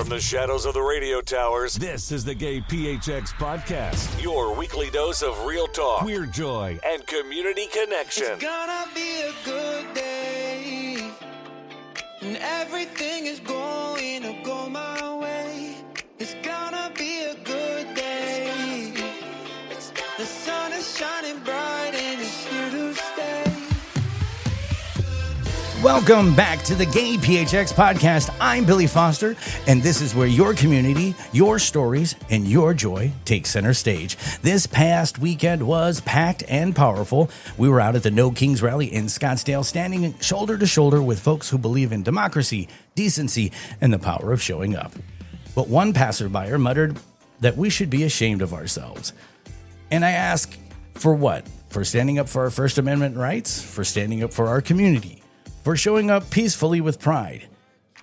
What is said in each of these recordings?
From the shadows of the radio towers, This is the GayPHX Podcast. your weekly dose of real talk, Queer joy. and community connection. It's gonna be a good day, and everything is going to go my way. It's gonna be a good day. The sun is shining bright and it's here to stay. Welcome back to the GayPHX Podcast. I'm Billy Foster, and this is where your community, your stories, and your joy take center stage. This past weekend was packed and powerful. We were out at the No Kings rally in Scottsdale, standing shoulder to shoulder with folks who believe in democracy, decency, and the power of showing up. But one passerby muttered that we should be ashamed of ourselves. And I ask, for what? For standing up for our First Amendment rights? For standing up for our community? For showing up peacefully with pride?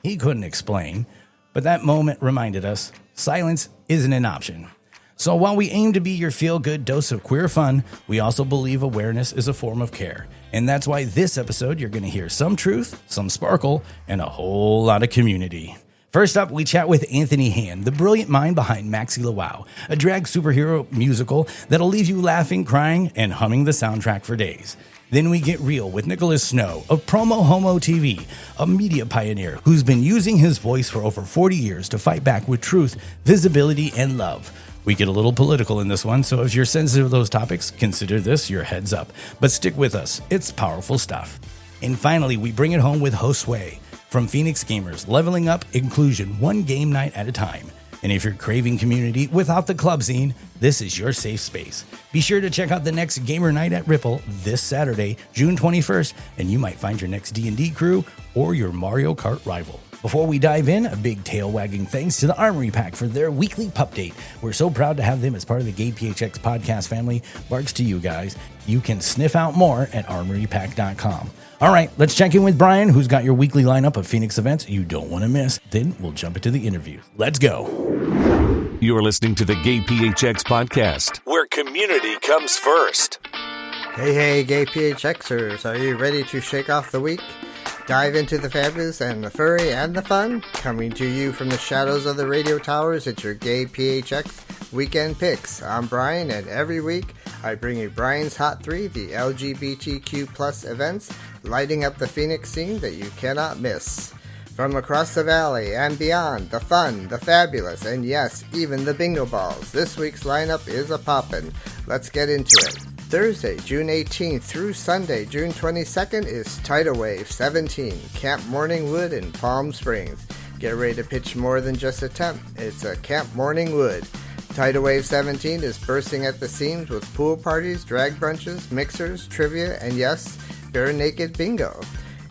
He couldn't explain, but that moment reminded us silence isn't an option. So while we aim to be your feel-good dose of queer fun, we also believe awareness is a form of care. And that's why this episode you're going to hear some truth, some sparkle, and a whole lot of community. First up, we chat with Anthony Hand, the brilliant mind behind Maxxie LaWow, a drag superhero musical that'll leave you laughing, crying, and humming the soundtrack for days. Then we get real with Nicholas Snow of PromoHomoTV, a media pioneer who's been using his voice for over 40 years to fight back with truth, visibility, and love. We get a little political in this one, so if you're sensitive to those topics, consider this your heads up. But stick with us, it's powerful stuff. And finally, we bring it home with Josue from Phoenix Gaymers, leveling up inclusion one game night at a time. And if you're craving community without the club scene, this is your safe space. Be sure to check out the next Gamer Night at Ripple this Saturday, June 21st, and you might find your next D&D crew or your Mario Kart rival. Before we dive in, a big tail-wagging thanks to the Armory Pack for their weekly pupdate. We're so proud to have them as part of the GayPHX Podcast family. Barks to you guys. You can sniff out more at armorypack.com. All right, let's check in with Brian, who's got your weekly lineup of Phoenix events you don't want to miss. Then we'll jump into the interview. Let's go. You're listening to the GayPHX Podcast. Where community comes first. Hey, GayPHXers, are you ready to shake off the week? Dive into the fabulous and the furry and the fun? Coming to you from the shadows of the radio towers, it's your GayPHX Weekend Picks. I'm Brian, and every week I bring you Brian's Hot 3, the LGBTQ plus events, lighting up the Phoenix scene that you cannot miss. From across the valley and beyond, the fun, the fabulous, and yes, even the bingo balls. This week's lineup is a poppin'. Let's get into it. Thursday, June 18th through Sunday, June 22nd is Tidal Wave 17, Camp Morningwood in Palm Springs. Get ready to pitch more than just a tent. It's a Camp Morningwood. Tidal Wave 17 is bursting at the seams with pool parties, drag brunches, mixers, trivia, and yes, bare naked bingo.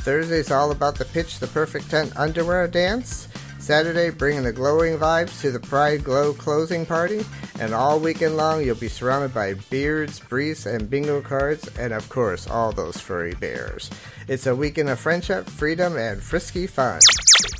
Thursday's all about the Pitch the Perfect Tent underwear dance. Saturday, bringing the glowing vibes to the Pride Glow closing party. And all weekend long, you'll be surrounded by beards, briefs, and bingo cards, and of course, all those furry bears. It's a weekend of friendship, freedom, and frisky fun.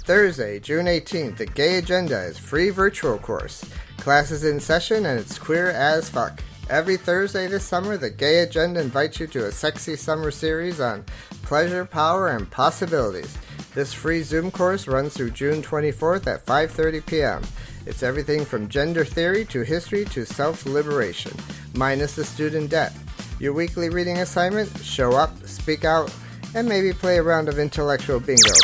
Thursday, June 18th, the Gay Agenda is free virtual course. Class is in session, and it's queer as fuck. Every Thursday this summer, the Gay Agenda invites you to a sexy summer series on pleasure, power, and possibilities. This free Zoom course runs through June 24th at 5:30 p.m. It's everything from gender theory to history to self-liberation, minus the student debt. Your weekly reading assignment, show up, speak out, and maybe play a round of intellectual bingo.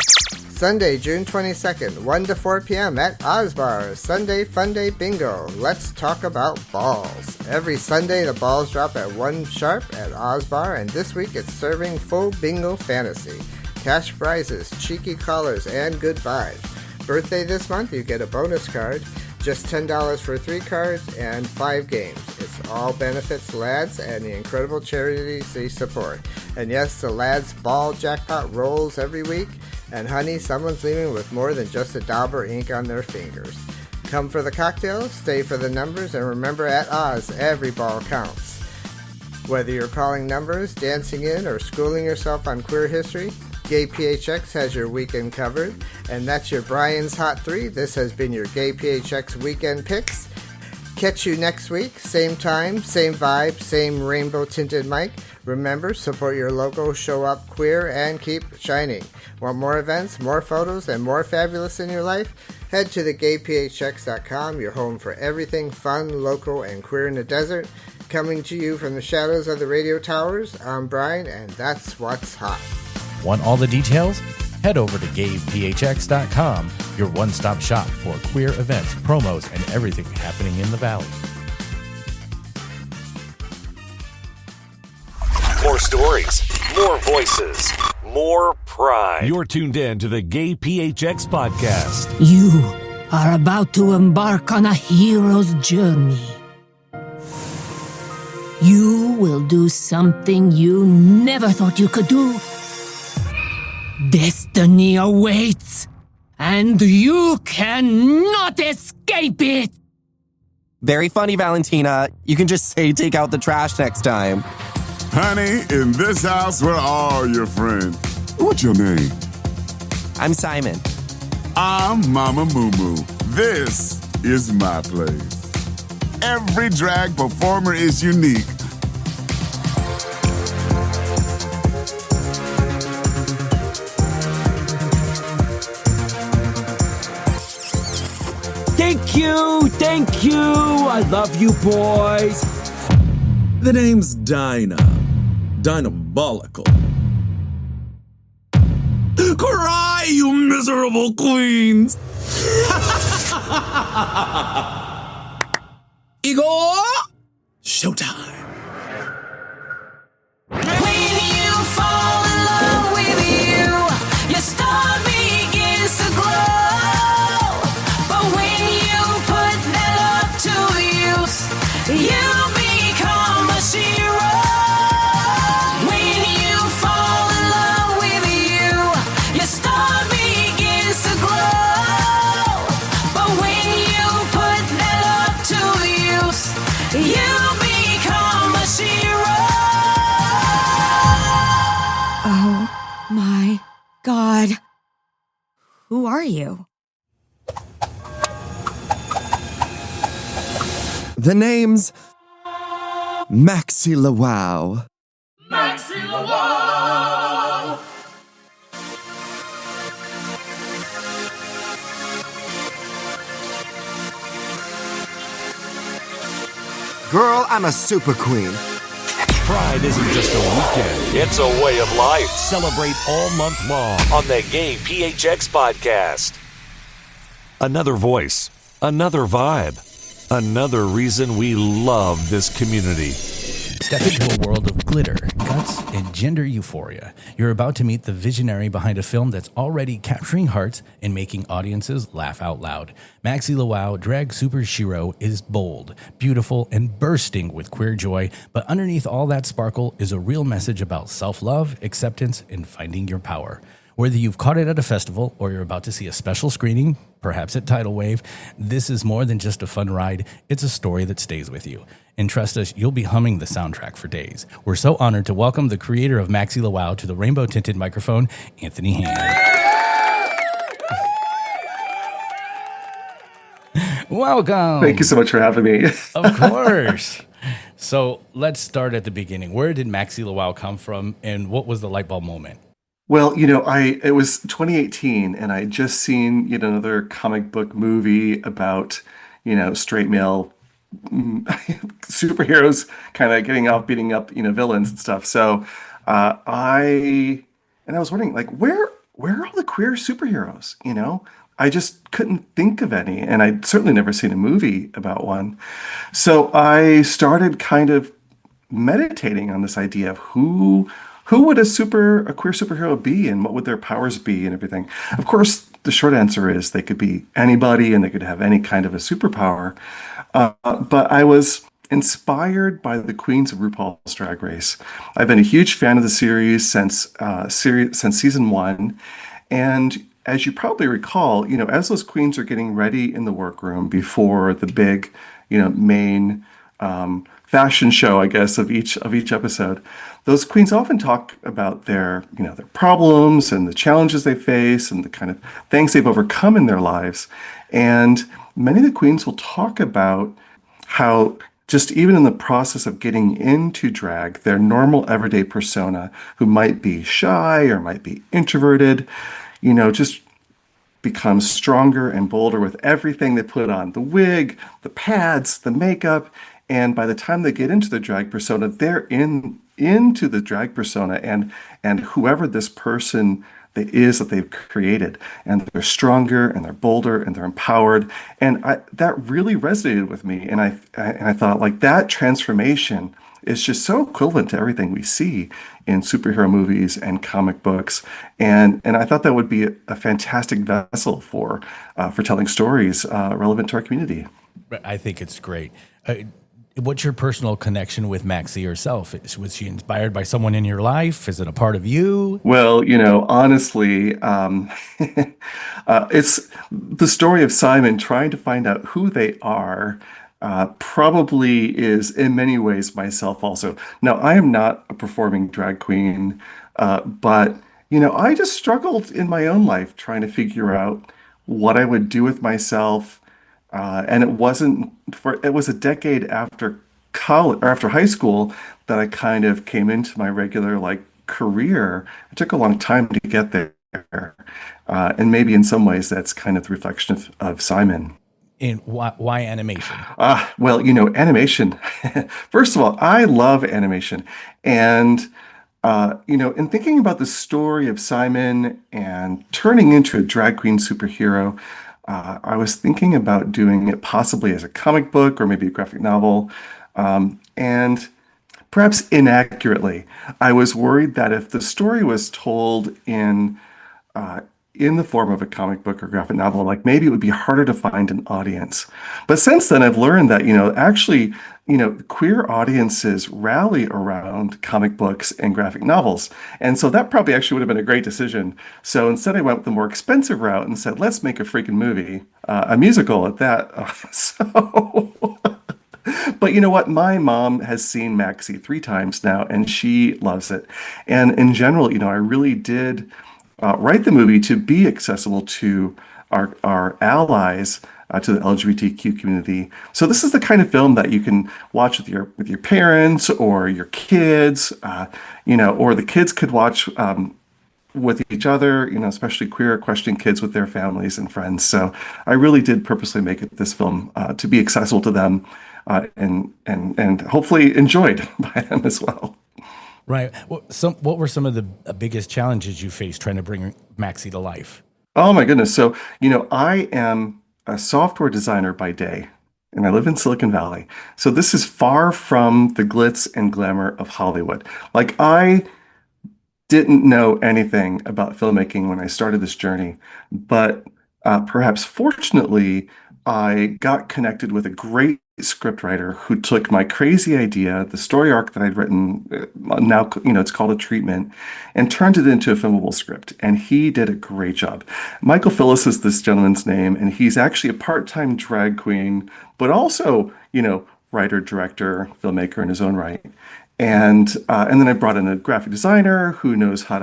Sunday, June 22nd, 1 to 4 p.m. at Ozbar, Sunday Fun Day Bingo. Let's talk about balls. Every Sunday, the balls drop at 1 sharp at Ozbar, and this week it's serving full bingo fantasy. Cash prizes, cheeky callers, and good vibes. Birthday this month, you get a bonus card. Just $10 for 3 cards and 5 games. It's all benefits lads and the incredible charities they support. And yes, the lads ball jackpot rolls every week. And honey, someone's leaving with more than just a dauber ink on their fingers. Come for the cocktails, stay for the numbers, and remember at Oz, every ball counts. Whether you're calling numbers, dancing in, or schooling yourself on queer history, GayPHX has your weekend covered. And that's your Brian's Hot 3. This has been your GayPHX Weekend Picks. Catch you next week, same time, same vibe, same rainbow-tinted mic. Remember, support your local, show up queer, and keep shining. Want more events, more photos, and more fabulous in your life? Head to the GayPHX.com, your home for everything fun, local, and queer in the desert. Coming to you from the shadows of the radio towers, I'm Brian, and that's what's hot. Want all the details? Head over to GayPHX.com, your one-stop shop for queer events, promos, and everything happening in the Valley. More stories, more voices, more pride. You're tuned in to the GayPHX Podcast. You are about to embark on a hero's journey. You will do something you never thought you could do. Destiny awaits, and you cannot escape it. Very funny, Valentina. You can just say take out the trash next time. Honey, in this house, we're all your friends. What's your name? I'm Simon. I'm Mama Moo Moo. This is my place. Every drag performer is unique. Thank you. I love you, boys. The name's Dinah. Dinabolical. Cry, you miserable queens! Igor, showtime. When you fall in love with you, your star begins to glow. But when you put that love to use, you become a hero. When you fall in love with you, your star begins to glow. But when you put that love to use, you become a hero. Oh my God. Who are you? The name's Maxxie LaWow. Girl, I'm a super queen. Pride isn't just a weekend. It's a way of life Celebrate all month long. on the GayPHX Podcast. Another voice, another vibe, another reason we love this community. Step into a world of glitter, guts, and gender euphoria. You're about to meet the visionary behind a film that's already capturing hearts and making audiences laugh out loud. Maxxie LaWow, drag superhero, is bold, beautiful, and bursting with queer joy, but underneath all that sparkle is a real message about self-love, acceptance, and finding your power. Whether you've caught it at a festival or you're about to see a special screening, perhaps at Tidal Wave, this is more than just a fun ride. It's a story that stays with you. And trust us, you'll be humming the soundtrack for days. We're so honored to welcome the creator of Maxxie LaWow to the rainbow-tinted microphone, Anthony Hand. Welcome. Thank you so much for having me. Of course. So let's start at the beginning. Where did Maxxie LaWow come from, and what was the light bulb moment? Well, it was 2018, and I had just seen yet another comic book movie about, straight male superheroes kind of getting off beating up, villains and stuff. So I was wondering, like, where are all the queer superheroes? I just couldn't think of any, and I'd certainly never seen a movie about one. So I started kind of meditating on this idea of who would a queer superhero be, and what would their powers be and everything. Of course, the short answer is they could be anybody and they could have any kind of a superpower. But I was inspired by the queens of RuPaul's Drag Race. I've been a huge fan of the series since season 1. And as you probably recall, as those queens are getting ready in the workroom before the big, main fashion show, I guess, of each episode, those queens often talk about their problems and the challenges they face and the kind of things they've overcome in their lives. And many of the queens will talk about how just even in the process of getting into drag, their normal everyday persona, who might be shy or might be introverted, just becomes stronger and bolder with everything they put on, the wig, the pads, the makeup. And by the time they get into the drag persona, they're into the drag persona and whoever this person that they've created, and they're stronger and they're bolder and they're empowered, and that really resonated with me, and I thought like that transformation is just so equivalent to everything we see in superhero movies and comic books, and I thought that would be a fantastic vessel for telling stories relevant to our community. I think it's great. What's your personal connection with Maxxie herself? Was she inspired by someone in your life? Is it a part of you? Well, honestly, it's the story of Simon trying to find out who they are. Probably is in many ways myself also. Now, I am not a performing drag queen, but I just struggled in my own life trying to figure out what I would do with myself. And it was a decade after college or after high school that I kind of came into my regular career. It took a long time to get there. And maybe in some ways that's kind of the reflection of Simon. And why animation? Well, animation. First of all, I love animation. And in thinking about the story of Simon and turning into a drag queen superhero, I was thinking about doing it possibly as a comic book or maybe a graphic novel. And perhaps inaccurately, I was worried that if the story was told in the form of a comic book or graphic novel, maybe it would be harder to find an audience. But since then, I've learned that, actually, queer audiences rally around comic books and graphic novels. And so that probably actually would have been a great decision. So instead, I went with the more expensive route and said, let's make a freaking movie, a musical at that. But you know what? My mom has seen Maxxie 3 times now, and she loves it. And in general, I really did write the movie to be accessible to our allies, to the LGBTQ community. So this is the kind of film that you can watch with your parents or your kids, or the kids could watch with each other, especially queer questioning kids with their families and friends. So I really did purposely make this film to be accessible to them and hopefully enjoyed by them as well. Right. Well, what were some of the biggest challenges you faced trying to bring Maxxie to life? Oh my goodness. So, I am a software designer by day, and I live in Silicon Valley. So this is far from the glitz and glamour of Hollywood. I didn't know anything about filmmaking when I started this journey, but perhaps fortunately, I got connected with a great scriptwriter who took my crazy idea, the story arc that I'd written, now it's called A Treatment, and turned it into a filmable script. And he did a great job. Michael Phillips is this gentleman's name, and he's actually a part-time drag queen, but also, writer, director, filmmaker in his own right. And then I brought in a graphic designer who knows how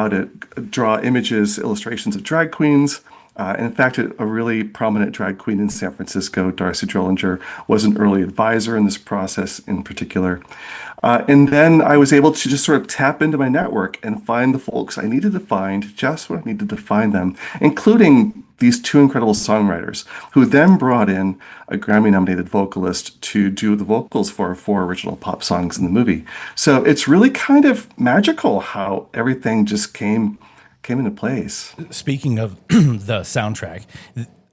to draw images, illustrations of drag queens. In fact, a really prominent drag queen in San Francisco, Darcy Drollinger, was an early advisor in this process in particular. And then I was able to just sort of tap into my network and find the folks I needed to find just when I needed to find them, including these 2 incredible songwriters who then brought in a Grammy-nominated vocalist to do the vocals for 4 original pop songs in the movie. So it's really kind of magical how everything just came into place. Speaking of the soundtrack,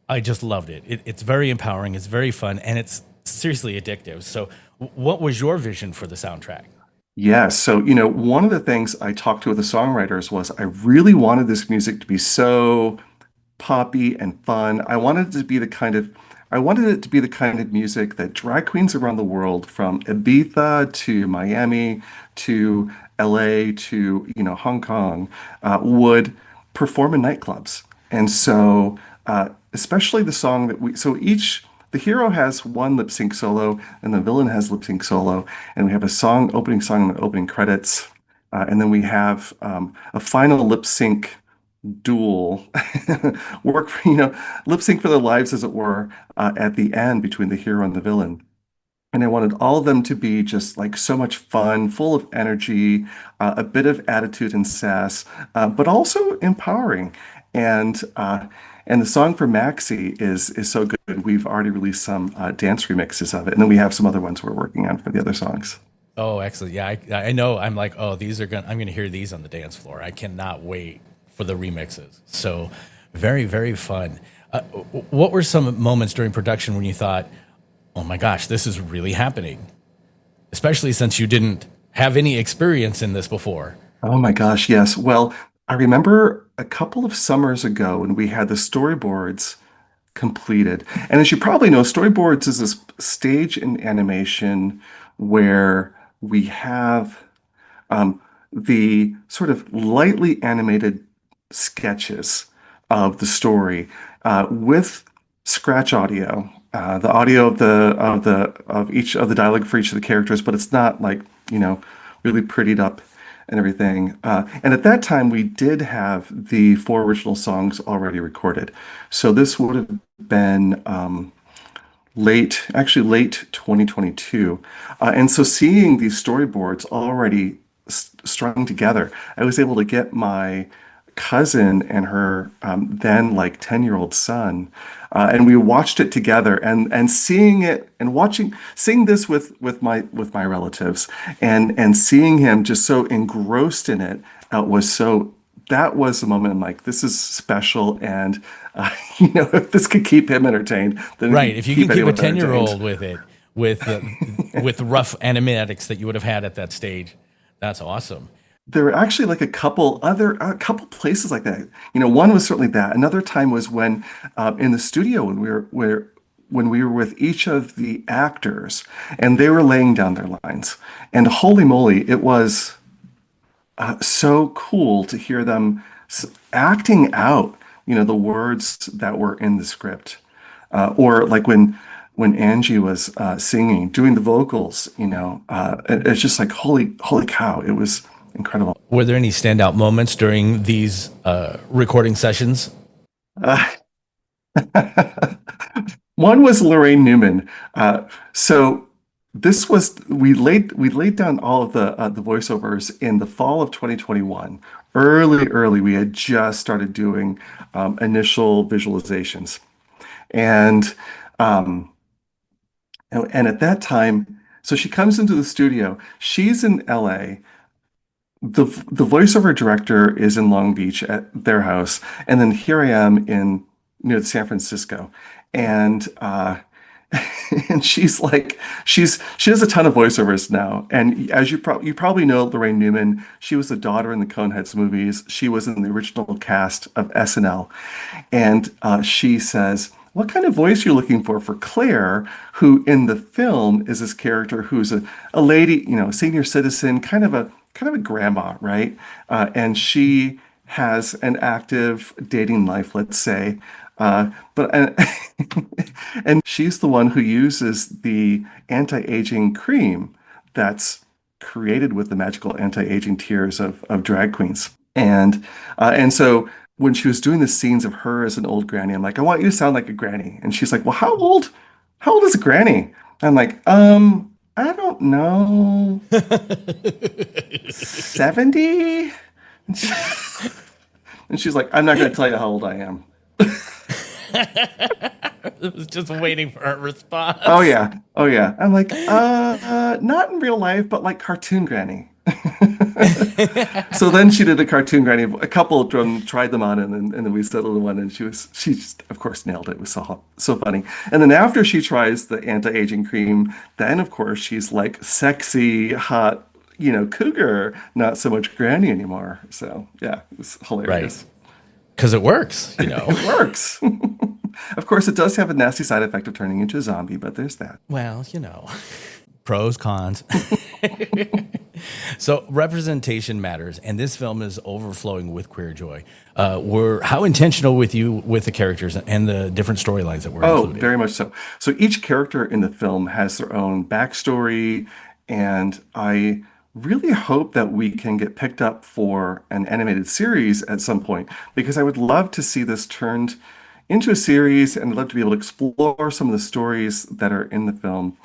I just loved it. It's very empowering, it's very fun, and it's seriously addictive. So what was your vision for the soundtrack? Yes. So, one of the things I talked to with the songwriters was I really wanted this music to be so poppy and fun. I wanted it to be the kind of music that drag queens around the world, from Ibiza to Miami to LA to Hong Kong, would perform in nightclubs. And so especially the song the hero has one lip sync solo and the villain has lip sync solo, and we have a opening song in the opening credits, and then we have a final lip sync duel lip sync for their lives, as it were, at the end between the hero and the villain. And I wanted all of them to be just so much fun, full of energy, a bit of attitude and sass, but also empowering. And the song for Maxxie is so good. We've already released some dance remixes of it, and then we have some other ones we're working on for the other songs. Oh, excellent. Yeah, I know. I'm like, oh, I'm going to hear these on the dance floor. I cannot wait for the remixes. So very, very fun. What were some moments during production when you thought, oh my gosh, this is really happening? Especially since you didn't have any experience in this before. Oh my gosh, yes. Well, I remember a couple of summers ago when we had the storyboards completed. And as you probably know, storyboards is this stage in animation where we have the sort of lightly animated sketches of the story with scratch audio, the audio of each of the dialogue for each of the characters, but it's not like, really prettied up and everything. And at that time, we did have the 4 original songs already recorded. So this would have been late 2022. And so seeing these storyboards already strung together, I was able to get my cousin and her then like 10-year-old son, and we watched it together, and seeing it and seeing this with my relatives, and seeing him just so engrossed in it that was the moment I'm like, this is special, and if this could keep him entertained, then right. If you can keep a 10-year-old entertained. with it with rough animatics that you would have had at that stage, that's awesome. There were actually like a couple places like that. One was certainly that. Another time was when in the studio when we were with each of the actors and they were laying down their lines. And holy moly, it was so cool to hear them acting out, the words that were in the script, or like when Angie was singing, doing the vocals. It's just like holy cow, it was incredible. Were there any standout moments during these recording sessions? One was Lorraine Newman. So this was we laid down all of the voiceovers in the fall of 2021. Early, we had just started doing initial visualizations, and at that time, so she comes into the studio. She's in LA. The voiceover director is in Long Beach at their house, and then here I am in San Francisco, and and she's like she does a ton of voiceovers now, and as you probably know Lorraine Newman, she was the daughter in the Coneheads movies. She was in the original cast of SNL, and she says, what kind of voice you're looking for Claire, who in the film is this character who's a lady, senior citizen, kind of a grandma, right? And she has an active dating life, let's say. And she's the one who uses the anti-aging cream that's created with the magical anti-aging tears of drag queens. And so when she was doing the scenes of her as an old granny, I'm like, I want you to sound like a granny. And she's like, well, how old is a granny? I'm like, I don't know. 70? And she's like, I'm not going to tell you how old I am. I was just waiting for a response. Oh yeah. I'm like, not in real life, but like cartoon granny. So then she did a cartoon granny. A couple of them tried them on, and then we settled on one, and she just of course nailed it. It was so funny. And then after she tries the anti-aging cream, then of course she's like sexy, hot, cougar, not so much granny anymore. So yeah, it was hilarious. Right. Because it works, It works. Of course, it does have a nasty side effect of turning into a zombie, but there's that. Well, pros, cons. So representation matters, and this film is overflowing with queer joy. How intentional with the characters and the different storylines that were included? Oh, very much so. So each character in the film has their own backstory, and I really hope that we can get picked up for an animated series at some point, because I would love to see this turned into a series, and I'd love to be able to explore some of the stories that are in the film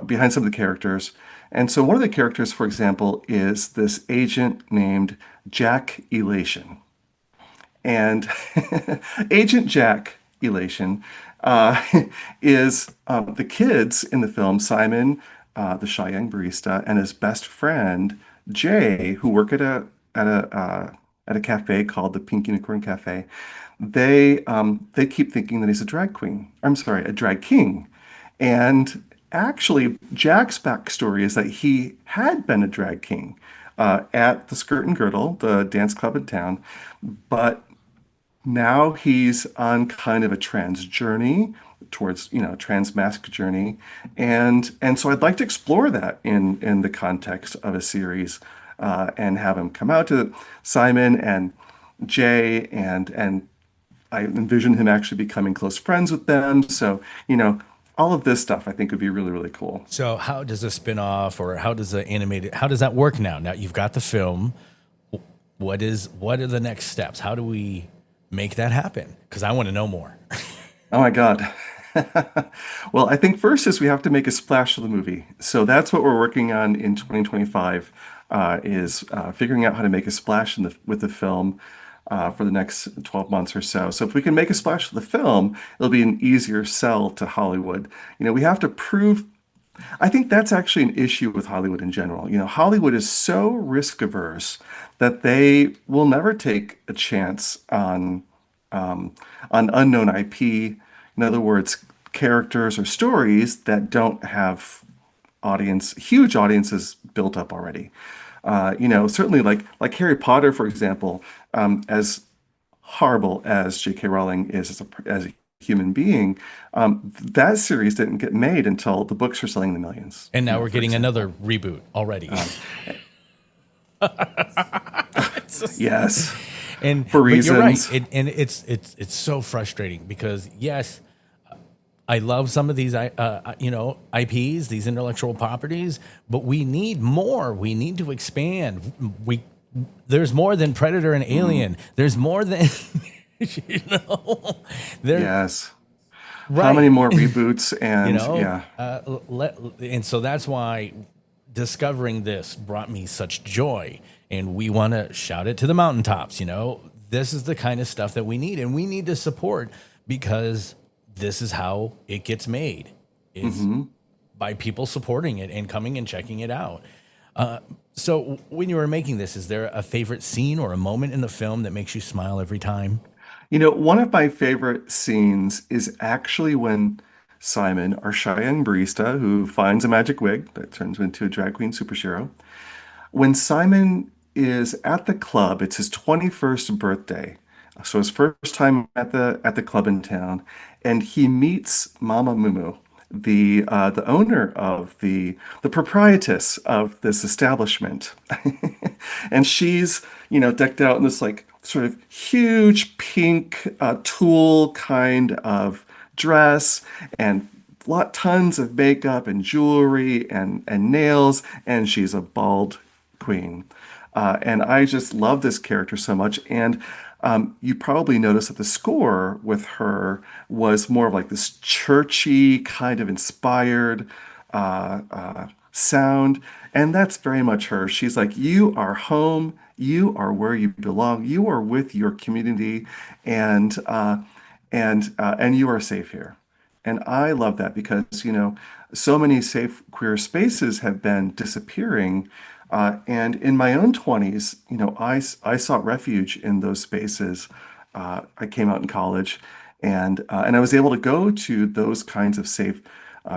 behind some of the characters. And so one of the characters, for example, is this agent named Jack Elation. And Agent Jack Elation is the kids in the film, Simon, the shy young barista, and his best friend Jay, who work at a cafe called the Pink Unicorn Cafe. They keep thinking that he's a drag queen. I'm sorry, a drag king. And actually, Jack's backstory is that he had been a drag king at the Skirt and Girdle, the dance club in town, but now he's on kind of a trans journey towards, trans masc journey. And so I'd like to explore that in the context of a series, and have him come out to Simon and Jay, and I envision him actually becoming close friends with them. So, all of this stuff I think would be really, really cool. So how does a spin-off, or how does that work now? Now you've got the film. What are the next steps? How do we make that happen? Because I want to know more. Oh my God. Well, I think first is we have to make a splash of the movie. So that's what we're working on in 2025, is figuring out how to make a splash with the film for the next 12 months or so. So if we can make a splash with the film, it'll be an easier sell to Hollywood. We have to prove. I think that's actually an issue with Hollywood in general. Hollywood is so risk averse that they will never take a chance on unknown IP. In other words, characters or stories that don't have huge audiences built up already. Certainly like Harry Potter, for example, as horrible as J.K. Rowling is as a human being, that series didn't get made until the books were selling the millions. And now we're getting another reboot already. Yes. And for reasons. You're right. And it's so frustrating because yes, I love some of these IPs, these intellectual properties, but we need more. We need to expand. There's more than Predator and Alien. There's more than yes. Right. How many more reboots and and so that's why discovering this brought me such joy, and we want to shout it to the mountaintops. This is the kind of stuff that we need, and we need to support, because this is how it gets made, is by people supporting it and coming and checking it out. So when you were making this, is there a favorite scene or a moment in the film that makes you smile every time? One of my favorite scenes is actually when Simon, our shy young barista who finds a magic wig that turns him into a drag queen superhero, when Simon is at the club, it's his 21st birthday. So his first time at the club in town, and he meets Mama Mumu, the owner of the proprietress of this establishment, and she's decked out in this like sort of huge pink tulle kind of dress, and tons of makeup and jewelry and nails, and she's a bald queen, and I just love this character so much. And you probably noticed that the score with her was more of like this churchy kind of inspired sound. And that's very much her. She's like, you are home. You are where you belong. You are with your community, and you are safe here. And I love that because, so many safe queer spaces have been disappearing. And in my own 20s, I sought refuge in those spaces. I came out in college, and I was able to go to those kinds of safe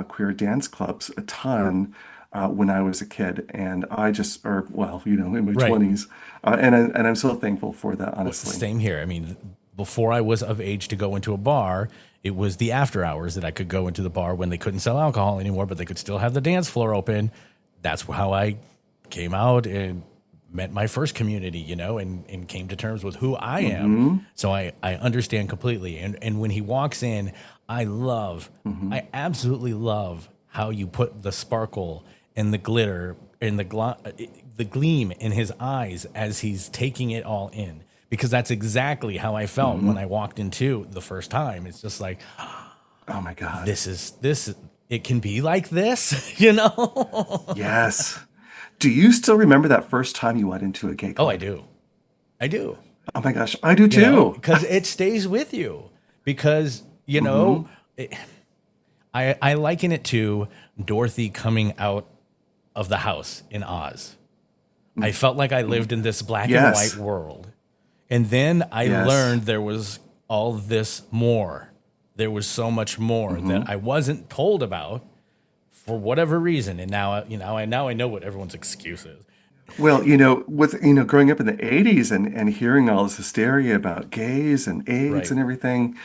queer dance clubs a ton when I was a kid. And I just, in my 20s. And I'm so thankful for that, honestly. Same here. I mean, before I was of age to go into a bar, it was the after hours that I could go into the bar when they couldn't sell alcohol anymore, but they could still have the dance floor open. That's how I came out and met my first community, and came to terms with who I am. So I understand completely. And when he walks in, I absolutely love how you put the sparkle and the glitter and the gleam in his eyes as he's taking it all in, because that's exactly how I felt when I walked into the first time. It's just like, oh my God, it can be like this, Yes. Do you still remember that first time you went into a gay club? Oh, I do. Oh my gosh, I do too. Because it stays with you. Because, you know, I liken it to Dorothy coming out of the house in Oz. I felt like I lived in this black and white world. And then I learned there was all this more. There was so much more that I wasn't told about for whatever reason. And now, I know what everyone's excuse is. Well, with growing up in the 80s and hearing all this hysteria about gays and AIDS and everything,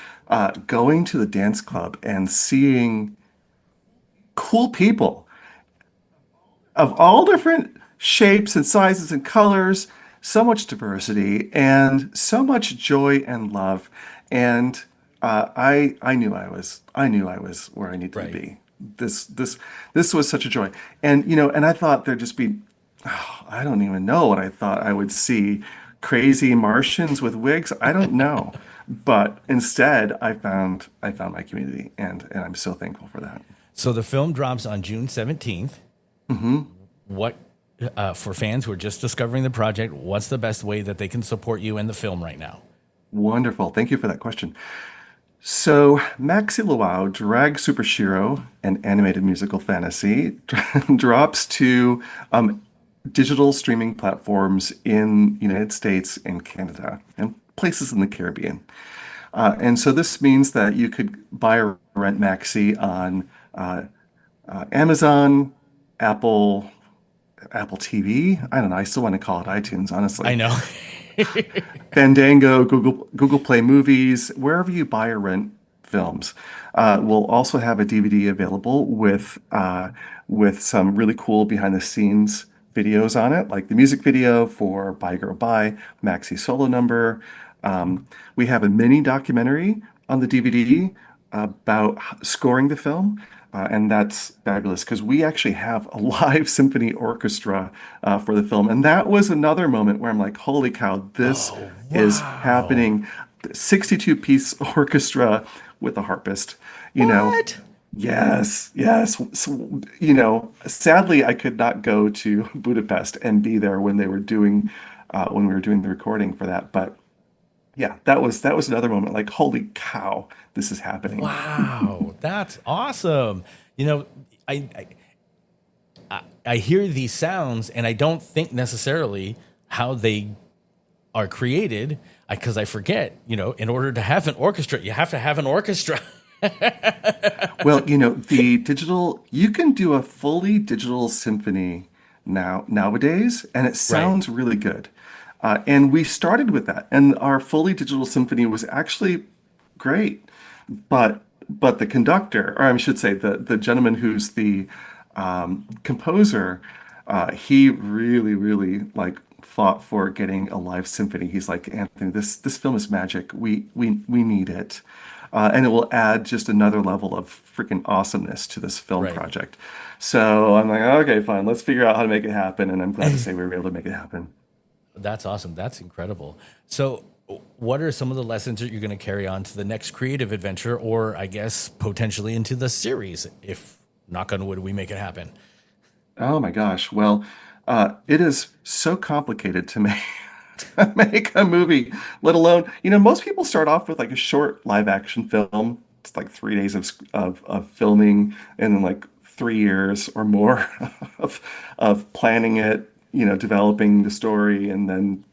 going to the dance club and seeing cool people of all different shapes and sizes and colors, so much diversity and so much joy and love. And I knew I was where I needed to be. This was such a joy. And and I thought there'd just be I don't even know what I thought I would see. Crazy Martians with wigs. I don't know. But instead I found my community, and I'm so thankful for that. So the film drops on June 17th. What for fans who are just discovering the project, what's the best way that they can support you and the film right now? Wonderful. Thank you for that question. So, Maxxie LaWow, drag superhero and animated musical fantasy, drops to digital streaming platforms in the United States and Canada and places in the Caribbean. And so this means that you could buy or rent Maxxie on Amazon, Apple TV. I don't know. I still want to call it iTunes, honestly. I know. Fandango, Google Play Movies, wherever you buy or rent films. We'll also have a DVD available with some really cool behind the scenes videos on it, like the music video for Bye Girl Bye, Maxxie's solo number. We have a mini documentary on the DVD about scoring the film. And that's fabulous because we actually have a live symphony orchestra for the film. And that was another moment where I'm like, holy cow, this is happening. 62-piece orchestra with a harpist, What? Yes. So, sadly, I could not go to Budapest and be there when we were doing the recording for that. But yeah, that was another moment like, holy cow, this is happening. Wow, that's awesome. I hear these sounds and I don't think necessarily how they are created because I forget, in order to have an orchestra, you have to have an orchestra. Well, the digital, you can do a fully digital symphony nowadays, and it sounds really good. And we started with that, and our fully digital symphony was actually great. But the conductor, or I should say, the gentleman who's the composer, he really fought for getting a live symphony. He's like, Anthony, this film is magic. We need it. And it will add just another level of freaking awesomeness to this film project. So I'm like, okay, fine, let's figure out how to make it happen. And I'm glad to say we were able to make it happen. That's awesome. That's incredible. So what are some of the lessons that you're going to carry on to the next creative adventure, or I guess potentially into the series, if knock on wood, we make it happen? Oh my gosh. Well, it is so complicated to make a movie, let alone, most people start off with like a short live action film. It's like 3 days of filming and then like 3 years or more of planning it, developing the story and then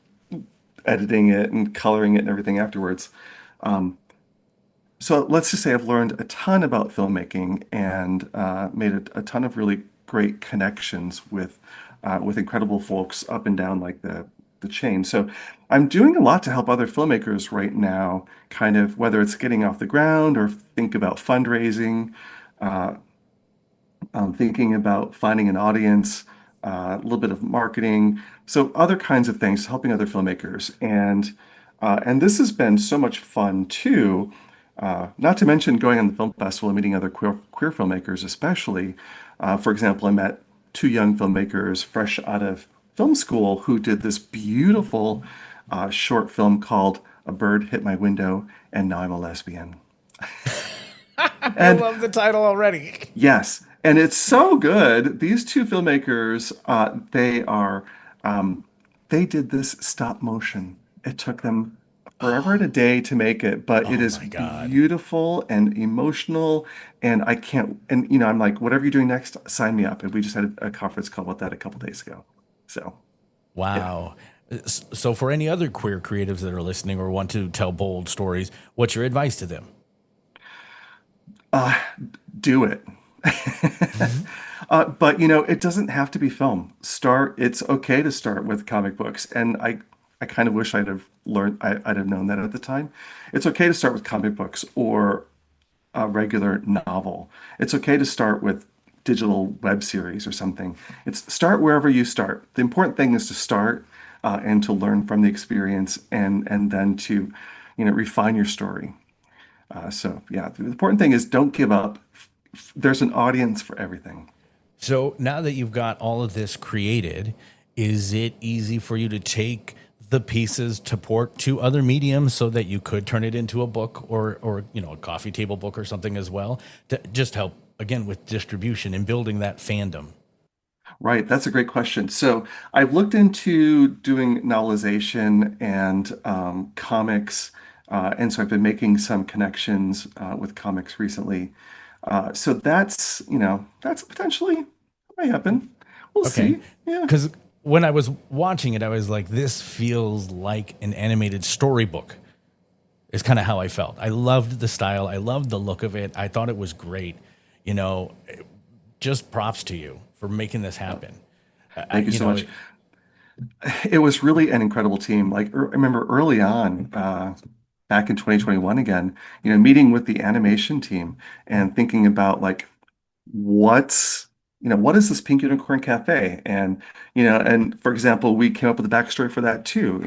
editing it and coloring it and everything afterwards. So let's just say I've learned a ton about filmmaking and made a ton of really great connections with incredible folks up and down like the chain. So I'm doing a lot to help other filmmakers right now, kind of whether it's getting off the ground or think about fundraising, thinking about finding an audience, a little bit of marketing. So other kinds of things, helping other filmmakers. And this has been so much fun too, not to mention going on the film festival and meeting other queer filmmakers, especially. For example, I met 2 young filmmakers fresh out of film school who did this beautiful short film called A Bird Hit My Window and Now I'm a Lesbian. I love the title already. Yes. And it's so good. These 2 filmmakers, they did this stop motion it took them forever and a day to make it, but it Oh is my God. beautiful and emotional. And I can't, and I'm like, whatever you're doing next, sign me up. And we just had a conference call about that a couple days ago. So, yeah. Wow. So for any other queer creatives that are listening or want to tell bold stories, what's your advice to them? Do it. But it doesn't have to be film. It's okay to start with comic books. And I kind of wish I'd have known that at the time. It's okay to start with comic books or a regular novel. It's okay to start with digital web series or something. It's start wherever you start. The important thing is to start and to learn from the experience and then to, refine your story. So yeah, the important thing is don't give up. There's an audience for everything. So now that you've got all of this created, is it easy for you to take the pieces to port to other mediums so that you could turn it into a book or a coffee table book or something as well to just help again with distribution and building that fandom? Right, that's a great question. So I've looked into doing novelization and comics, and so I've been making some connections with comics recently. So that's potentially may happen. We'll see. Yeah. Because when I was watching it, I was like, this feels like an animated storybook. Is kind of how I felt. I loved the style. I loved the look of it. I thought it was great. Just props to you for making this happen. Thank you so much. It was really an incredible team. Like I remember early on, back in 2021 again, meeting with the animation team and thinking about like what is this Pink Unicorn Cafe? And and for example, we came up with a backstory for that too.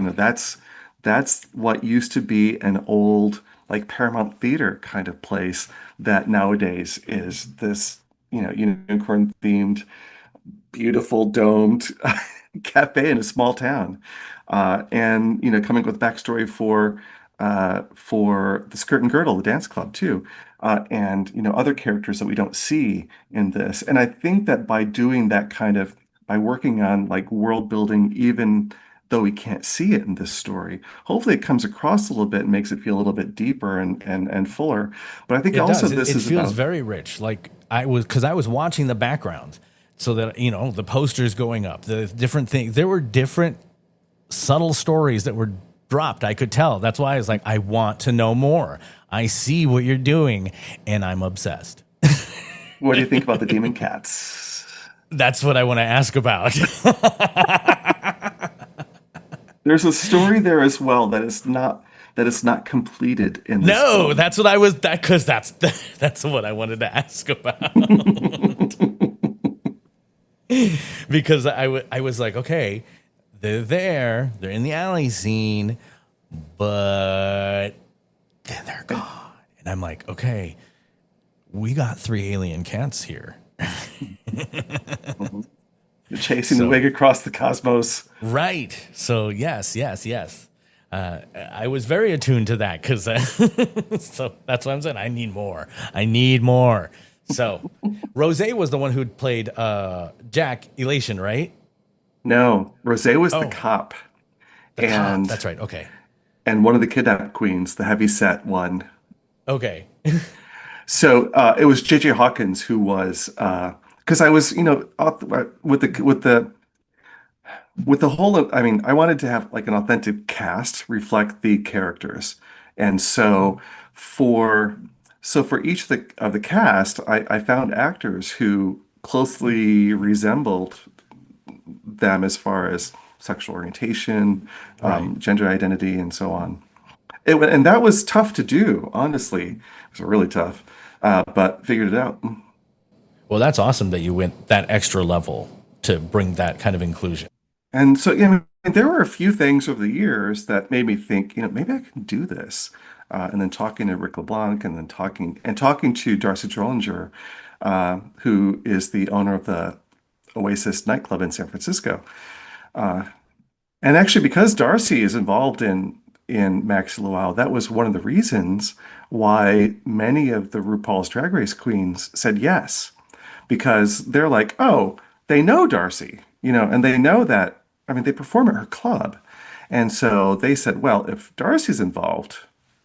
That's what used to be an old like Paramount Theater kind of place that nowadays is this, unicorn themed, beautiful domed cafe in a small town. And coming up with backstory for the Skirt and Girdle, the dance club too. And other characters that we don't see in this. And I think that by doing that by working on like world building, even though we can't see it in this story, hopefully it comes across a little bit and makes it feel a little bit deeper and fuller. But I think also this it feels very rich. Like I was watching the background so that, the posters going up, the different things, there were different subtle stories that were dropped. I could tell. That's why I was like, I want to know more. I see what you're doing and I'm obsessed. What do you think about the demon cats? That's what I want to ask about. There's a story there as well that is not completed in this No, film. that's what I was because that's what I wanted to ask about. Because I was like, okay, they're in the alley scene, but then they're gone. And I'm like, okay, we got 3 alien cats here. You're chasing the wig across the cosmos. Right. So yes. I was very attuned to that because so that's what I'm saying. I need more. So Rose was the one who played Jack Elation, right? No, Rose was the cop. Cop. That's right. Okay. And one of the kidnapped queens, the heavyset one. Okay. So it was J.J. Hawkins who was because I was with the whole. I mean, I wanted to have like an authentic cast reflect the characters, and so for each of the cast, I found actors who closely resembled them as far as sexual orientation, gender identity, and so on. And that was tough to do, honestly. It was really tough, but figured it out. Well, that's awesome that you went that extra level to bring that kind of inclusion. And so, yeah, I mean, there were a few things over the years that made me think, maybe I can do this. And then talking to Rick LeBlanc, and then talking to Darcy Drollinger, who is the owner of the Oasis nightclub in San Francisco. And actually, because Darcy is involved in Maxxie LaWow, that was one of the reasons why many of the RuPaul's Drag Race queens said yes, because they're like, oh, they know Darcy, and they know that. I mean, they perform at her club, And so they said, well, if Darcy's involved,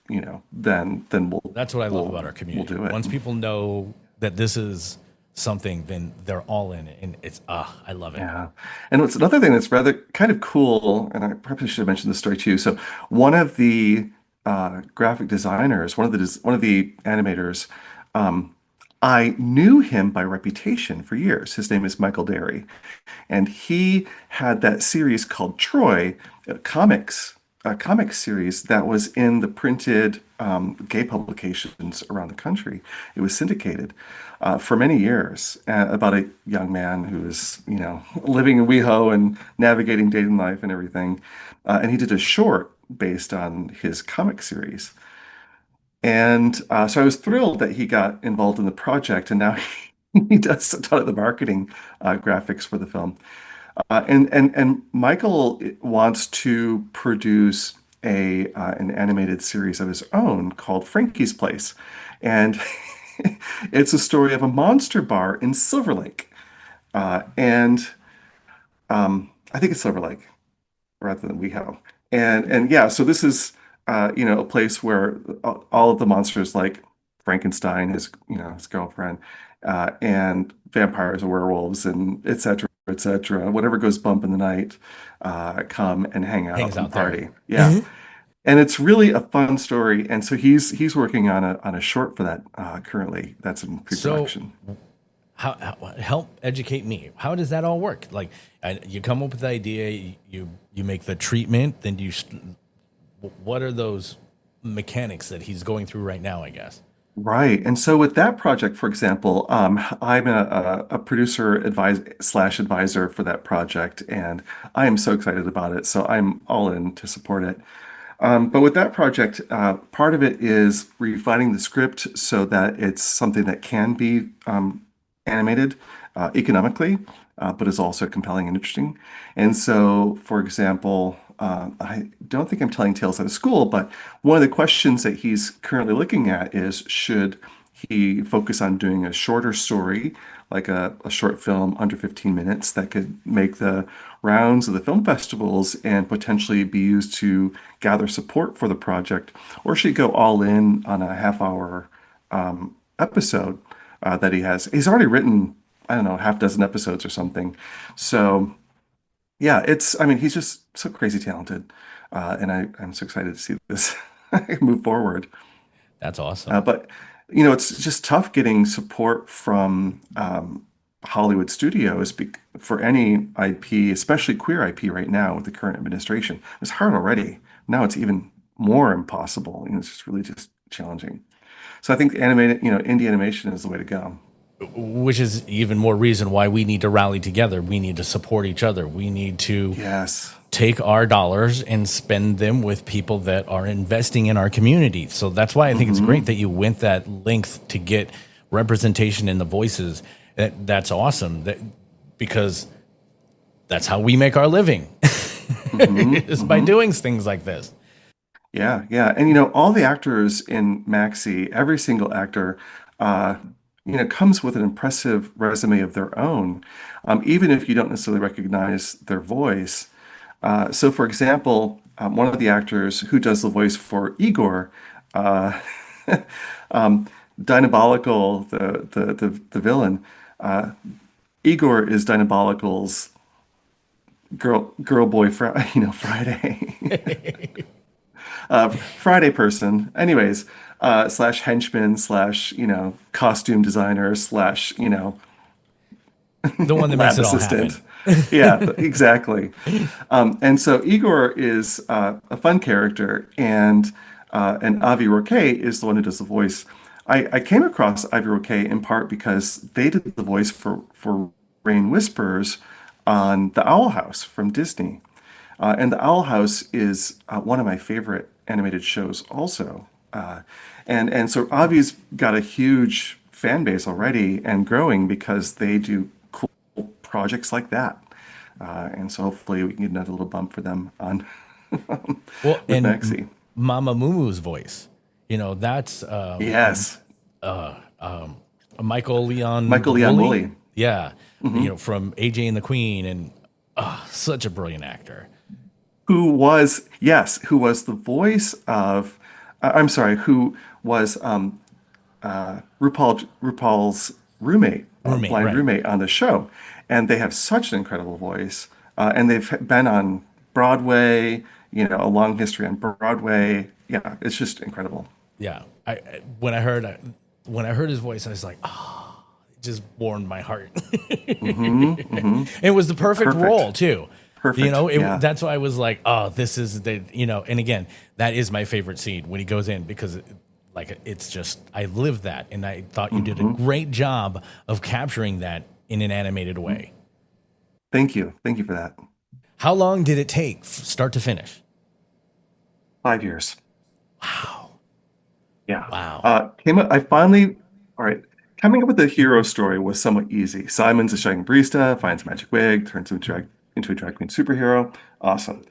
then we'll. That's what I love about our community. We'll do it. Once people know that this is something, then they're all in it, and it's I love it. Yeah, and it's another thing that's rather kind of cool, and I probably should have mentioned this story too. So one of the graphic designers, one of the animators, I knew him by reputation for years. His name is Michael Derry, and he had that series called Troy, a comic series that was in the printed gay publications around the country. It was syndicated for many years about a young man who was, living in WeHo and navigating dating life and everything. And he did a short based on his comic series. And so I was thrilled that he got involved in the project, and now he does a ton of the marketing graphics for the film. And Michael wants to produce an animated series of his own called Frankie's Place, and it's a story of a monster bar in Silver Lake, and I think it's Silver Lake rather than WeHo. And yeah, so this is a place where all of the monsters, like Frankenstein, his girlfriend, and vampires and werewolves and etc. Whatever goes bump in the night, come and hang out and party. There. Yeah. Mm-hmm. And it's really a fun story. And so he's working on a short for that currently. That's in pre-production. So how help educate me. How does that all work? Like, you come up with the idea, you make the treatment, then what are those mechanics that he's going through right now, I guess? Right. And so with that project, for example, I'm a producer advisor for that project, and I am so excited about it. So I'm all in to support it. But with that project, part of it is refining the script so that it's something that can be animated economically, but is also compelling and interesting. And so, for example, I don't think I'm telling tales out of school, but one of the questions that he's currently looking at is, should he focus on doing a shorter story, like a short film under 15 minutes that could make the rounds of the film festivals and potentially be used to gather support for the project, or should he go all in on a half-hour episode that he has? He's already written, I don't know, half dozen episodes or something. So yeah, he's just so crazy talented. And I'm so excited to see this move forward. That's awesome. But, it's just tough getting support from Hollywood studios for any IP, especially queer IP right now with the current administration. It's hard already. Now it's even more impossible. It's just really just challenging. So I think indie animation is the way to go. Which is even more reason why we need to rally together. We need to support each other. We need to take our dollars and spend them with people that are investing in our community. So that's why I think it's great that you went that length to get representation in the voices. That's awesome. Because that's how we make our living, is by doing things like this. Yeah. And, all the actors in Maxxie, every single actor, comes with an impressive resume of their own, even if you don't necessarily recognize their voice. So, for example, one of the actors who does the voice for Igor, Diabolical, the villain, Igor is Diabolical's girl boy Friday, Friday person. Anyways. / henchman / costume designer / the one that makes it all happen. Yeah, exactly. And so Igor is a fun character, and Avi Roque is the one who does the voice. I came across Avi Roque in part because they did the voice for Rain Whispers on The Owl House from Disney. And The Owl House is one of my favorite animated shows also. And so Avi's got a huge fan base already and growing because they do cool projects like that. And so hopefully we can get another little bump for them on and Maxxie. Mama Mumu's voice. That's yes. Michael Leon Woolley. Yeah. From AJ and the Queen, and such a brilliant actor. who was the voice of I'm sorry, who was RuPaul's roommate, blind right. roommate on the show, and they have such an incredible voice, and they've been on Broadway, a long history on Broadway. Yeah, it's just incredible. Yeah, when I heard his voice, I was like, oh, it just warmed my heart. It was the perfect role too. Perfect. That's why I was like, oh, this is and again, that is my favorite scene when he goes in, because it's just, I lived that, and I thought you did a great job of capturing that in an animated way. Thank you for that. How long did it take, start to finish? 5 years. Wow. Yeah. Wow. Coming up with the hero story was somewhat easy. Simon's a shagging barista, finds a magic wig, turns into a drag queen superhero. Awesome.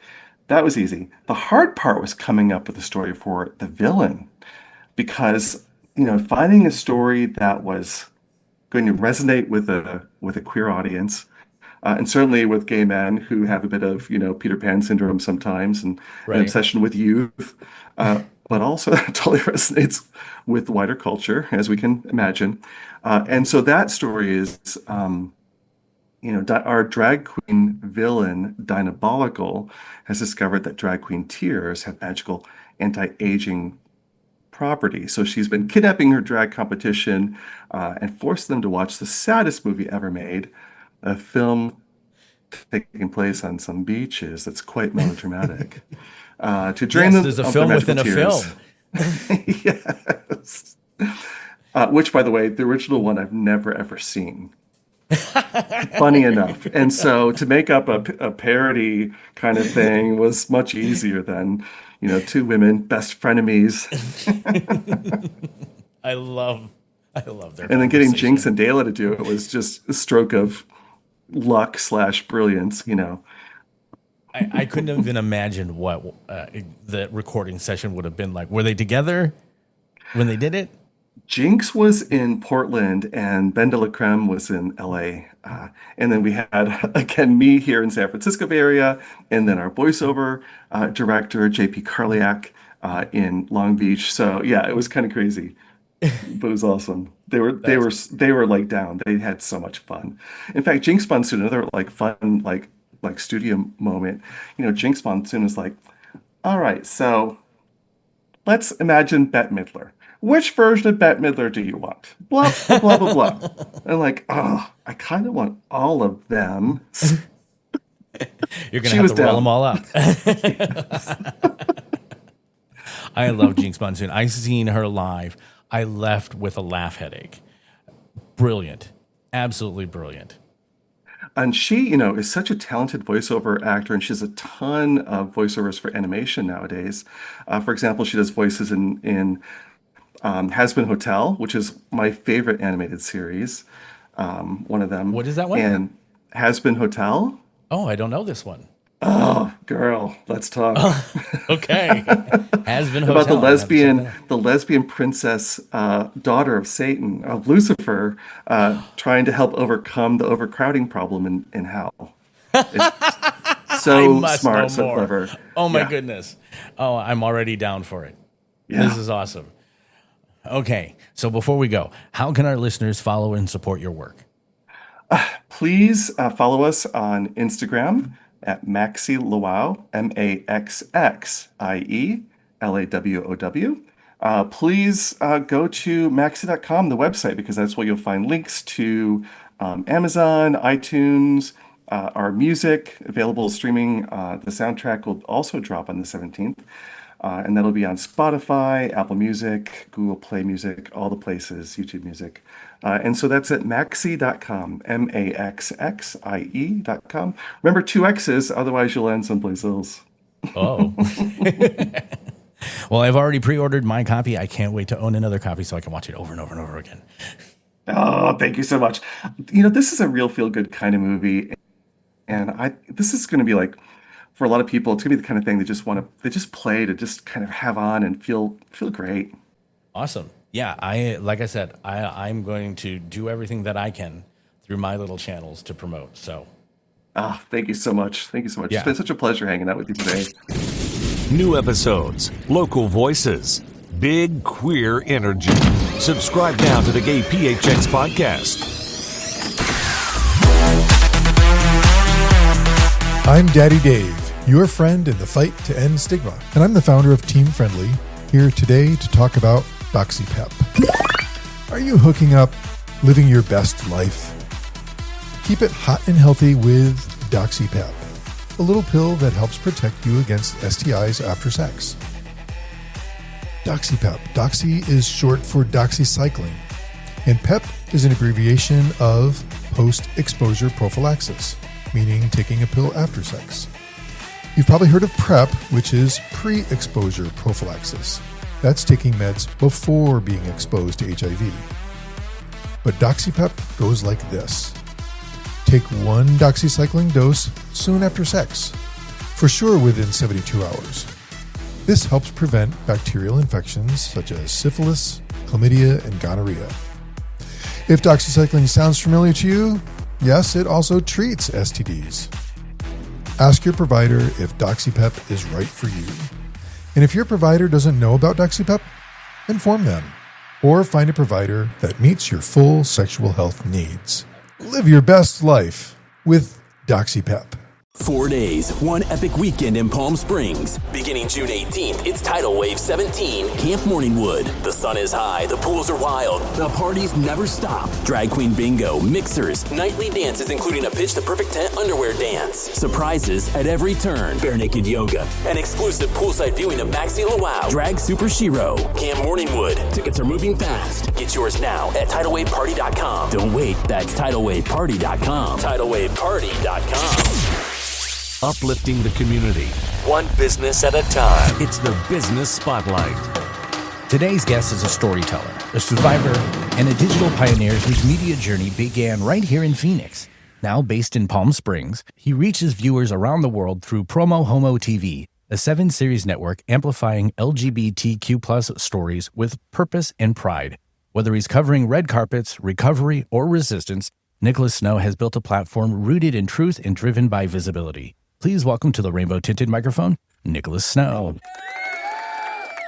That was easy. The hard part was coming up with a story for the villain, because, finding a story that was going to resonate with a queer audience, and certainly with gay men who have a bit of, Peter Pan syndrome sometimes, and an obsession with youth, but also that totally resonates with wider culture, as we can imagine. And so that story is, our drag queen villain, Diabolical, has discovered that drag queen tears have magical anti-aging property. So she's been kidnapping her drag competition and forced them to watch the saddest movie ever made, a film taking place on some beaches that's quite melodramatic. To drain them there's a of film their within a magical film. Yes. Which, by the way, the original one I've never ever seen. Funny enough. And so to make up a parody kind of thing was much easier than, two women, best frenemies. I love their And then getting Jinx and Dayla to do it was just a stroke of luck / brilliance, I couldn't even imagine what the recording session would have been like. Were they together when they did it? Jinx was in Portland and Ben de la Creme was in LA. And then we had, again, me here in San Francisco Bay Area, and then our voiceover director, JP Karliak, in Long Beach. So yeah, it was kind of crazy, but it was awesome. They were like down. They had so much fun. In fact, Jinx Monsoon, another fun, studio moment. Jinx Monsoon was like, all right, so let's imagine Bette Midler. Which version of Bette Midler do you want? Blah, blah, blah, blah, blah. And I kind of want all of them. You're going to have to roll them all up. I love Jinx Monsoon. I seen her live. I left with a laugh headache. Brilliant. Absolutely brilliant. And she, is such a talented voiceover actor, and she has a ton of voiceovers for animation nowadays. For example, she does voices in Has Been Hotel, which is my favorite animated series. One of them. What is that one? And Has Been Hotel. Oh, I don't know this one. Oh, girl, let's talk. Okay. Has Been Hotel. About the lesbian princess, daughter of Satan, of Lucifer, trying to help overcome the overcrowding problem in hell. It's so smart, so clever. Oh my goodness. Oh, I'm already down for it. Yeah. This is awesome. Okay, so before we go, how can our listeners follow and support your work? Please follow us on Instagram at Maxxie LaWow, MaxxieLawow. Please go to Maxxie.com, the website, because that's where you'll find links to Amazon, iTunes, our music available streaming. The soundtrack will also drop on the 17th. And that'll be on Spotify, Apple Music, Google Play Music, all the places, YouTube Music. And so that's at Maxxie.com, Maxxie.com. Remember 2 X's, otherwise you'll end someplace else. Oh. Well, I've already pre-ordered my copy. I can't wait to own another copy so I can watch it over and over and over again. Oh, thank you so much. This is a real feel-good kind of movie. And this is going to be for a lot of people, it's gonna be the kind of thing they just play to just kind of have on and feel great. Awesome. Yeah, I'm going to do everything that I can through my little channels to promote. So Ah, thank you so much. Thank you so much. Yeah. It's been such a pleasure hanging out with you today. New episodes, local voices, big queer energy. Subscribe now to the GayPHX Podcast. I'm Daddy Dave, your friend in the fight to end stigma, and I'm the founder of Team Friendly, here today to talk about DoxyPep. Are you hooking up, living your best life? Keep it hot and healthy with DoxyPep, a little pill that helps protect you against STIs after sex. DoxyPep. Doxy is short for doxycycline, and PEP is an abbreviation of post-exposure prophylaxis, meaning taking a pill after sex. You've probably heard of PrEP, which is pre-exposure prophylaxis. That's taking meds before being exposed to HIV. But DoxyPep goes like this. Take one doxycycline dose soon after sex, for sure within 72 hours. This helps prevent bacterial infections such as syphilis, chlamydia, and gonorrhea. If doxycycline sounds familiar to you, yes, it also treats STDs. Ask your provider if DoxyPep is right for you. And if your provider doesn't know about DoxyPep, inform them. Or find a provider that meets your full sexual health needs. Live your best life with DoxyPep. 4 days, one epic weekend in Palm Springs. Beginning June 18th, it's Tidal Wave 17, Camp Morningwood. The sun is high, the pools are wild, the parties never stop. Drag queen bingo, mixers, nightly dances including a Pitch the Perfect Tent underwear dance. Surprises at every turn, bare naked yoga, an exclusive poolside viewing of Maxxie LaWow, Drag Super Shiro, Camp Morningwood. Tickets are moving fast. Get yours now at TidalWaveParty.com. Don't wait, that's TidalWaveParty.com. TidalWaveParty.com. Uplifting the community, one business at a time. It's the Business Spotlight. Today's guest is a storyteller, a survivor, and a digital pioneer whose media journey began right here in Phoenix. Now based in Palm Springs, he reaches viewers around the world through PromoHomoTV, a 7-series network amplifying LGBTQ+ stories with purpose and pride. Whether he's covering red carpets, recovery, or resistance, Nicholas Snow has built a platform rooted in truth and driven by visibility. Please welcome to the rainbow-tinted microphone, Nicholas Snow.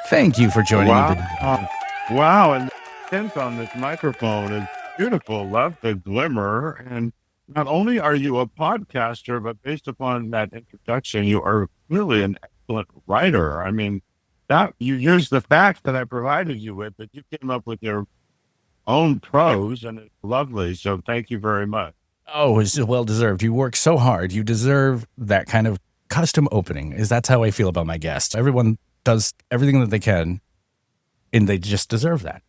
Thank you for joining me today. Wow, and the tint on this microphone is beautiful. Love the glimmer. And not only are you a podcaster, but based upon that introduction, you are really an excellent writer. I mean, that you used the facts that I provided you with, but you came up with your own prose, and it's lovely. So thank you very much. Oh, it's well deserved. You work so hard. You deserve that kind of custom opening. That's how I feel about my guests. Everyone does everything that they can, and they just deserve that.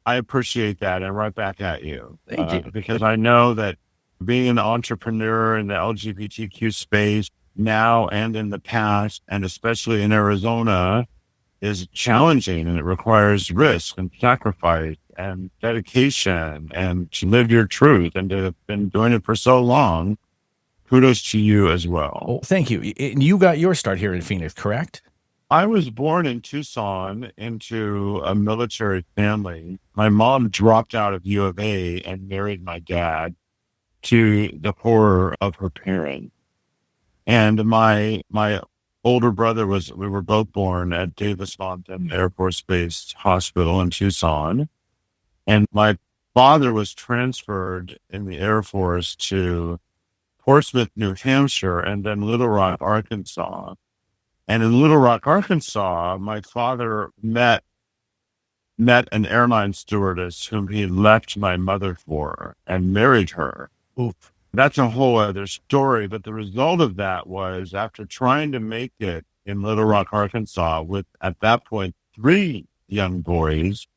I appreciate that, and right back at you. Thank you. Because I know that being an entrepreneur in the LGBTQ space now and in the past, and especially in Arizona, is challenging, and it requires risk and sacrifice and dedication and to live your truth, and to have been doing it for so long. Kudos to you as well. Oh, thank you. You got your start here in Phoenix, correct? I was born in Tucson into a military family. My mom dropped out of U of A and married my dad, to the horror of her parents. And my older brother we were both born at Davis-Monthan Air Force Base Hospital in Tucson. And my father was transferred in the Air Force to Portsmouth, New Hampshire, and then Little Rock, Arkansas. And in Little Rock, Arkansas, my father met an airline stewardess whom he left my mother for and married her. Oof. That's a whole other story. But the result of that was, after trying to make it in Little Rock, Arkansas, with, at that point, 3 young boys,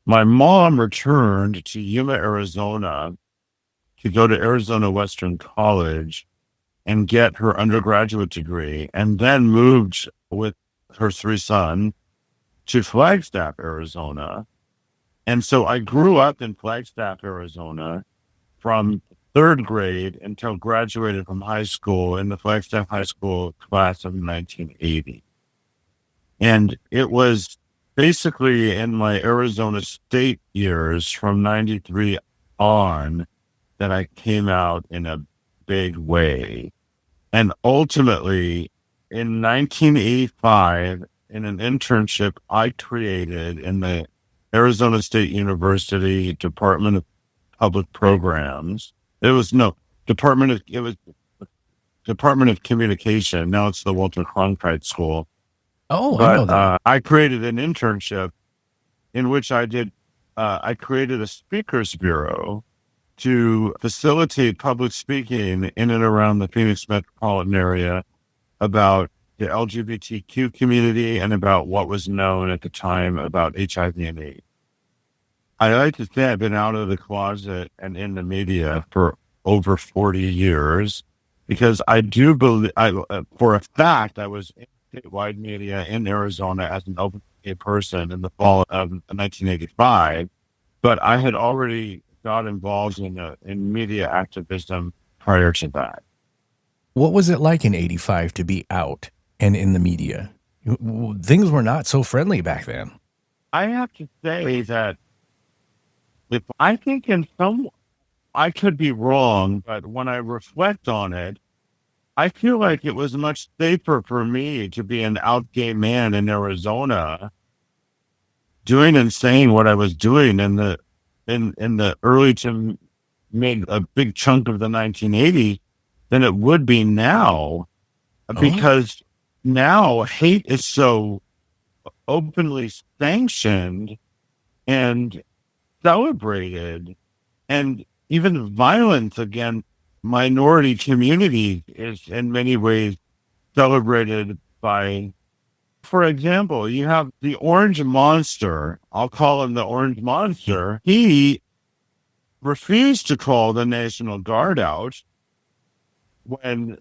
my mom returned to Yuma, Arizona to go to Arizona Western College and get her undergraduate degree, and then moved with her 3 sons to Flagstaff, Arizona. And so I grew up in Flagstaff, Arizona from 3rd grade until graduated from high school in the Flagstaff High School class of 1980. And it was basically in my Arizona State years from 93 on that I came out in a big way. And ultimately, in 1985, in an internship I created in the Arizona State University Department of Public Programs, it was Department of Communication. Now it's the Walter Cronkite School. Oh, I know that. I created an internship in which I created a speakers bureau to facilitate public speaking in and around the Phoenix metropolitan area about the LGBTQ community and about what was known at the time about HIV and AIDS. I like to say I've been out of the closet and in the media for over 40 years because I do believe, for a fact, I was in statewide media in Arizona as an LGBT person in the fall of 1985, but I had already got involved in media activism prior to that. What was it like in 85 to be out and in the media? Things were not so friendly back then. I have to say that I think I could be wrong, but when I reflect on it, I feel like it was much safer for me to be an out gay man in Arizona doing and saying what I was doing in the early to mid a big chunk of the 1980s than it would be now, because now hate is so openly sanctioned and celebrated, and even violence against minority communities is in many ways celebrated by, for example, you have the Orange Monster. I'll call him the Orange Monster. He refused to call the National Guard out when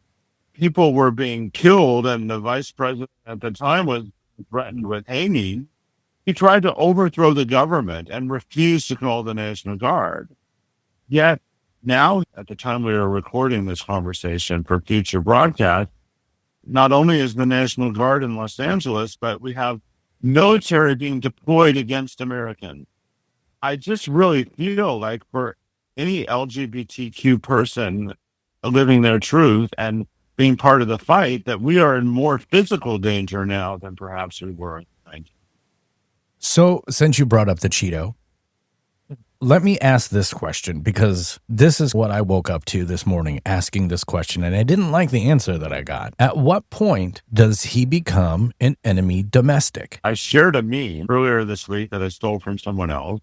people were being killed and the vice president at the time was threatened with hanging. He tried to overthrow the government and refused to call the National Guard. Yet now, at the time we are recording this conversation for future broadcast, not only is the National Guard in Los Angeles, but we have military being deployed against Americans. I just really feel like for any LGBTQ person living their truth and being part of the fight, that we are in more physical danger now than perhaps we were in the 90s. So, since you brought up the Cheeto, let me ask this question, because this is what I woke up to this morning, asking this question, and I didn't like the answer that I got. At what point does he become an enemy domestic? I shared a meme earlier this week that I stole from someone else,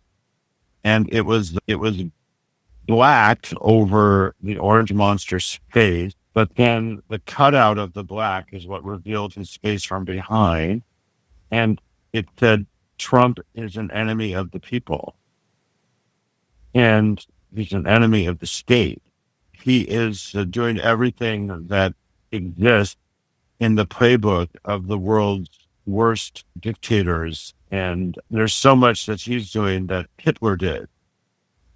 and it was black over the Orange Monster's face, but then the cutout of the black is what revealed his face from behind, and it said, "Trump is an enemy of the people. And he's an enemy of the state. He is doing everything that exists in the playbook of the world's worst dictators. And there's so much that he's doing that Hitler did.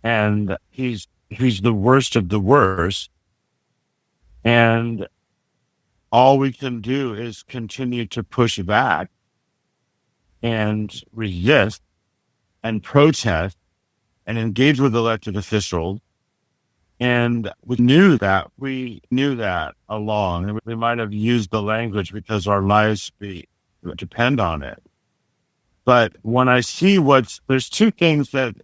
And he's the worst of the worst. And all we can do is continue to push back and resist and protest and engage with elected officials. And we knew that along, and we might have used the language because our lives depend on it. But when I see there's two things that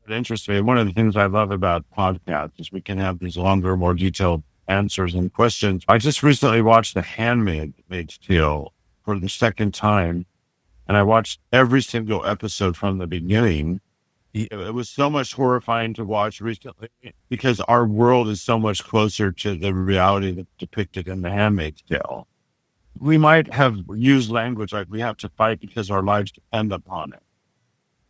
interest me. One of the things I love about podcasts is we can have these longer, more detailed answers and questions. I just recently watched The Handmaid's Tale for the second time, and I watched every single episode from the beginning. It was so much horrifying to watch recently because our world is so much closer to the reality that's depicted in The Handmaid's Tale. We might have used language like we have to fight because our lives depend upon it.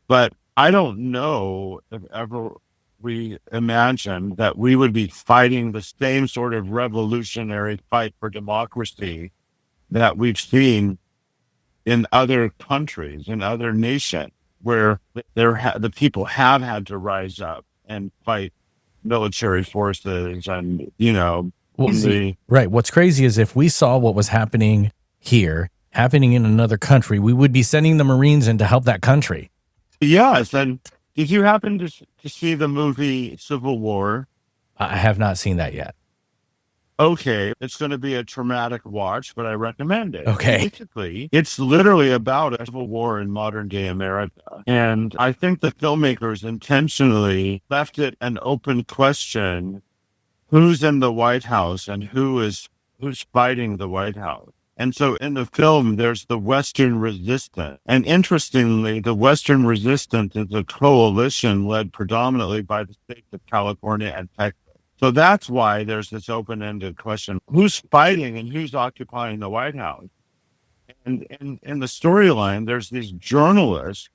But I don't know if ever we imagined that we would be fighting the same sort of revolutionary fight for democracy that we've seen in other countries, in other nations, where the people have had to rise up and fight military forces and, right. What's crazy is if we saw what was happening here, happening in another country, we would be sending the Marines in to help that country. Yes. And did you happen to see the movie Civil War? I have not seen that yet. okay, it's going to be a traumatic watch, but I recommend it. Okay. Basically, it's literally about a civil war in modern day America. And I think the filmmakers intentionally left it an open question, who's in the White House and who's fighting the White House. And so in the film, there's the Western Resistance. And interestingly, the Western Resistance is a coalition led predominantly by the states of California and Texas. So that's why there's this open-ended question, who's fighting and who's occupying the White House? And in the storyline, there's these journalists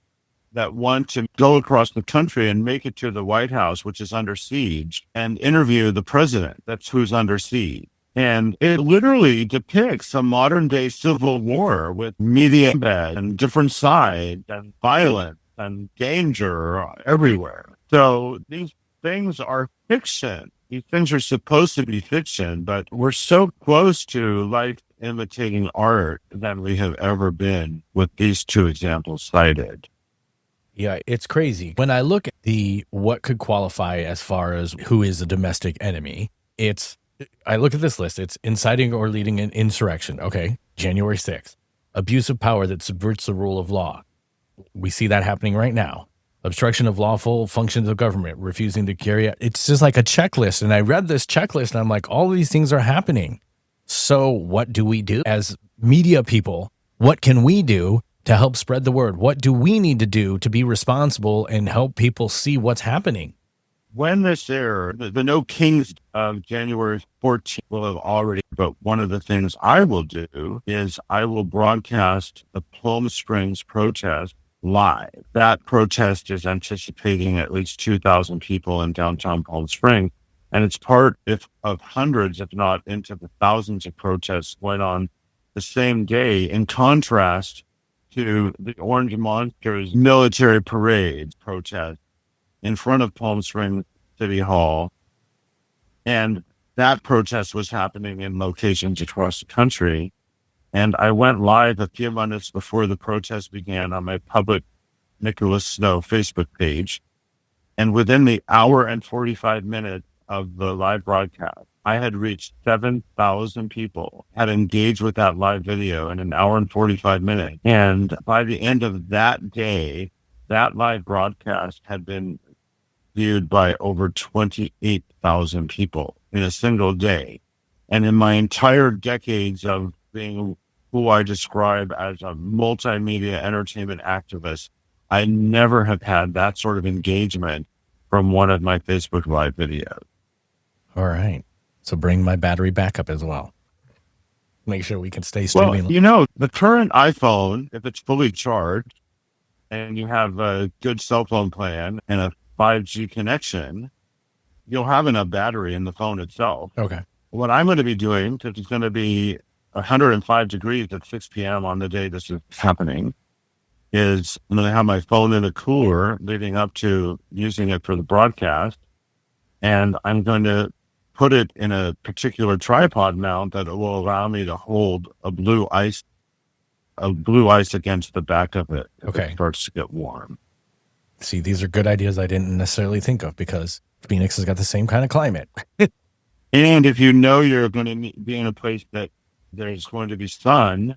that want to go across the country and make it to the White House, which is under siege, and interview the president. That's who's under siege. And it literally depicts a modern day civil war with media and different sides and violence and danger everywhere. So these things are fiction. These things are supposed to be fiction, but we're so close to life imitating art than we have ever been with these two examples cited. Yeah, it's crazy. When I look at what could qualify as far as who is a domestic enemy, I look at this list. It's inciting or leading an insurrection. Okay. January 6th. Abuse of power that subverts the rule of law. We see that happening right now. Obstruction of lawful functions of government, refusing to carry out. It's just like a checklist. And I read this checklist and I'm like, all of these things are happening. So what do we do as media people? What can we do to help spread the word? What do we need to do to be responsible and help people see what's happening? When this airs, the No Kings of January 14th will have already, but one of the things I will do is I will broadcast the Palm Springs protest live. That protest is anticipating at least 2,000 people in downtown Palm Springs. And it's part of hundreds, if not into the thousands of protests going on the same day, in contrast to the Orange Monsters military parade protest in front of Palm Springs City Hall. And that protest was happening in locations across the country. And I went live a few minutes before the protest began on my public Nicholas Snow Facebook page. And within the hour and 45 minutes of the live broadcast, I had reached 7,000 people, had engaged with that live video in an hour and 45 minutes. And by the end of that day, that live broadcast had been viewed by over 28,000 people in a single day. And in my entire decades of being who I describe as a multimedia entertainment activist, I never have had that sort of engagement from one of my Facebook Live videos. All right. So bring my battery back up as well. Make sure we can stay streaming. Well, the current iPhone, if it's fully charged and you have a good cell phone plan and a 5G connection, you'll have enough battery in the phone itself. Okay. What I'm going to be doing, because it's going to be 105 degrees at 6 p.m. on the day this is happening, is I'm going to have my phone in a cooler leading up to using it for the broadcast. And I'm going to put it in a particular tripod mount that will allow me to hold a blue ice against the back of it if it starts to get warm. See, these are good ideas I didn't necessarily think of because Phoenix has got the same kind of climate. And if you know you're going to be in a place that there's going to be sun,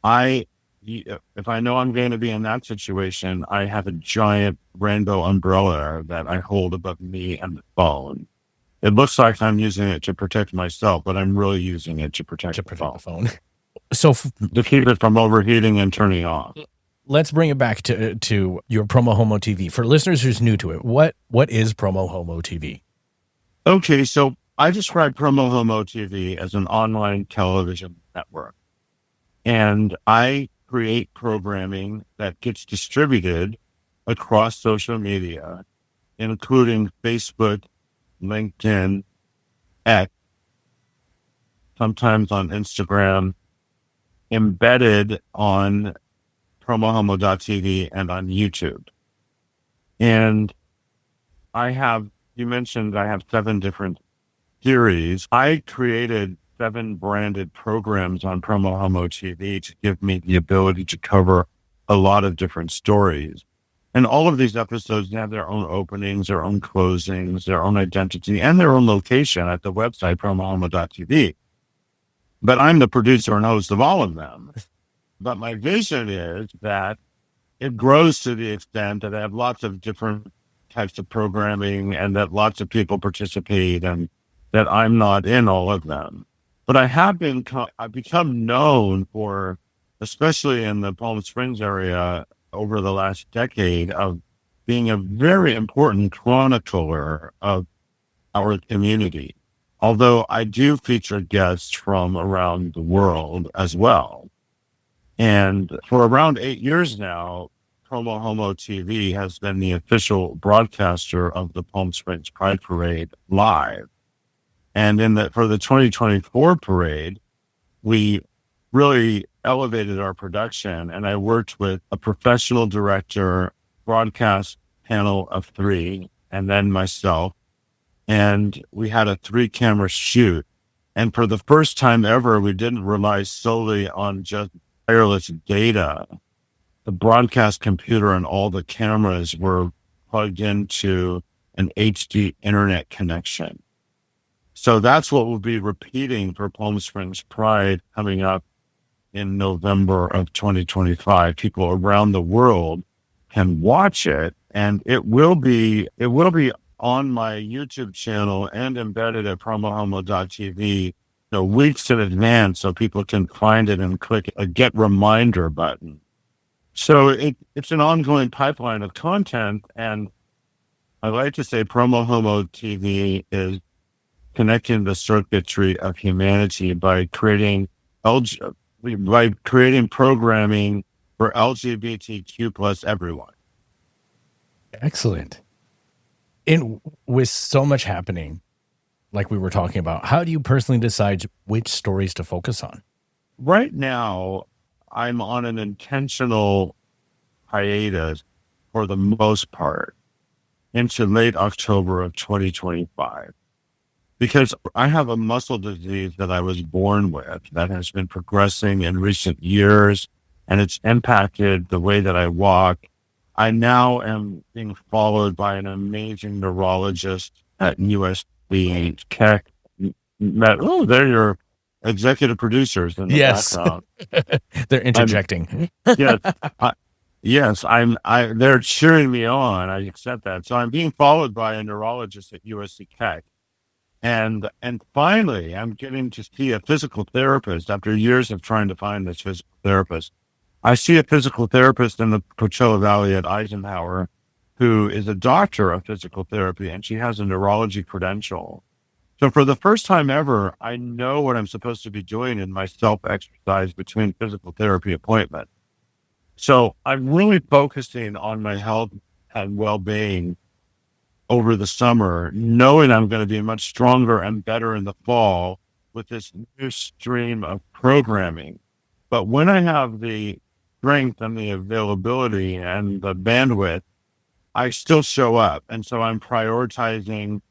if I know I'm going to be in that situation, I have a giant rainbow umbrella that I hold above me and the phone. It looks like I'm using it to protect myself, but I'm really using it to protect the phone. So to keep it from overheating and turning off. Let's bring it back to your PromoHomoTV. For listeners who's new to it, what is PromoHomoTV? Okay, so I describe PromoHomoTV as an online television network. And I create programming that gets distributed across social media, including Facebook, LinkedIn, X, sometimes on Instagram, embedded on PromoHomo.tv and on YouTube. And you mentioned I have 7 different series. I created 7 branded programs on PromoHomoTV to give me the ability to cover a lot of different stories. And all of these episodes have their own openings, their own closings, their own identity, and their own location at the website, PromoHomo.tv. But I'm the producer and host of all of them. But my vision is that it grows to the extent that I have lots of different types of programming and that lots of people participate and that I'm not in all of them. But I've become known for, especially in the Palm Springs area over the last decade, of being a very important chronicler of our community. Although I do feature guests from around the world as well. And for around 8 years now, PromoHomoTV has been the official broadcaster of the Palm Springs Pride Parade live. And for the 2024 parade, we really elevated our production, and I worked with a professional director, broadcast panel of 3, and then myself. And we had a 3-camera shoot. And for the first time ever, we didn't rely solely on just wireless data. The broadcast computer and all the cameras were plugged into an HD internet connection. So that's what we'll be repeating for Palm Springs Pride coming up in November of 2025. People around the world can watch it, and it will be on my YouTube channel and embedded at PromoHomo.tv, weeks in advance, so people can find it and click a get reminder button. So it's an ongoing pipeline of content, and I like to say PromoHomoTV is connecting the circuitry of humanity by creating programming for LGBTQ plus everyone. Excellent. And with so much happening, like we were talking about, how do you personally decide which stories to focus on? Right now, I'm on an intentional hiatus for the most part into late October of 2025. Because I have a muscle disease that I was born with that has been progressing in recent years, and it's impacted the way that I walk. I now am being followed by an amazing neurologist at USC Keck. Oh, they're your executive producers in the background. They're interjecting. Yes, they're cheering me on. I accept that. So I'm being followed by a neurologist at USC Keck. And finally, I'm getting to see a physical therapist after years of trying to find this physical therapist. I see a physical therapist in the Coachella Valley at Eisenhower who is a doctor of physical therapy, and she has a neurology credential. So for the first time ever, I know what I'm supposed to be doing in my self-exercise between physical therapy appointments. So I'm really focusing on my health and well-being over the summer, knowing I'm going to be much stronger and better in the fall with this new stream of programming. But when I have the strength and the availability and the bandwidth, I still show up. And so I'm prioritizing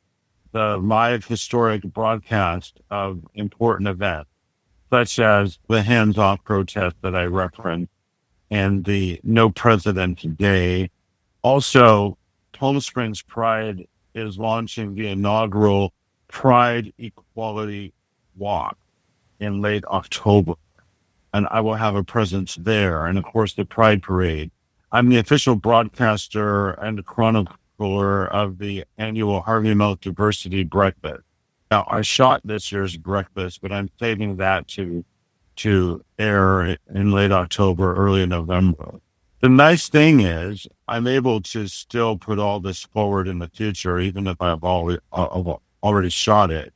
the live historic broadcast of important events, such as the hands-off protest that I referenced and the No President Day. Also, Palm Springs Pride is launching the inaugural Pride Equality Walk in late October, and I will have a presence there. And of course, the Pride Parade. I'm the official broadcaster and chronicler of the annual Harvey Milk Diversity Breakfast. Now, I shot this year's breakfast, but I'm saving that to air in late October, early November. The nice thing is I'm able to still put all this forward in the future, even if I've already shot it.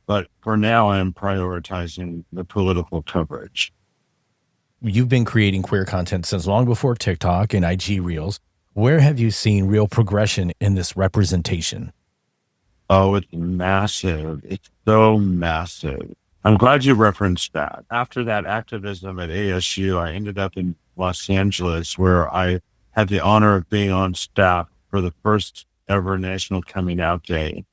But for now, I'm prioritizing the political coverage. You've been creating queer content since long before TikTok and IG Reels. Where have you seen real progression in this representation? Oh, it's massive. It's so massive. I'm glad you referenced that. After that activism at ASU, I ended up in Los Angeles, where I had the honor of being on staff for the first ever National Coming Out Day.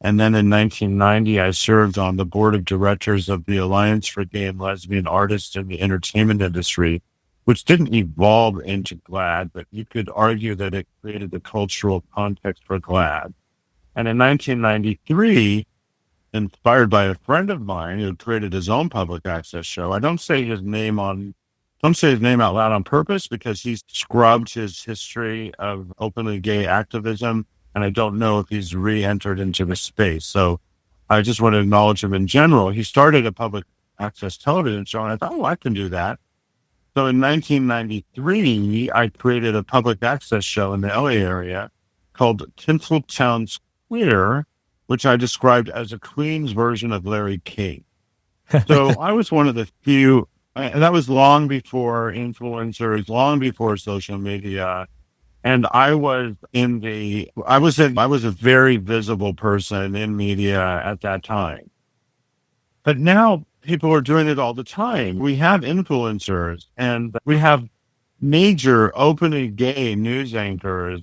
And then in 1990, I served on the board of directors of the Alliance for Gay and Lesbian Artists in the Entertainment Industry, which didn't evolve into GLAAD, but you could argue that it created the cultural context for GLAAD. And in 1993, inspired by a friend of mine who created his own public access show, I don't say his name out loud on purpose because he's scrubbed his history of openly gay activism, and I don't know if he's re-entered into the space. So I just want to acknowledge him in general. He started a public access television show, and I thought, I can do that. So in 1993, I created a public access show in the LA area called Tinseltown Square, which I described as a Queens version of Larry King. So I was one of the few, and that was long before influencers, long before social media. And I was a very visible person in media at that time. But now people are doing it all the time. We have influencers and we have major openly gay news anchors.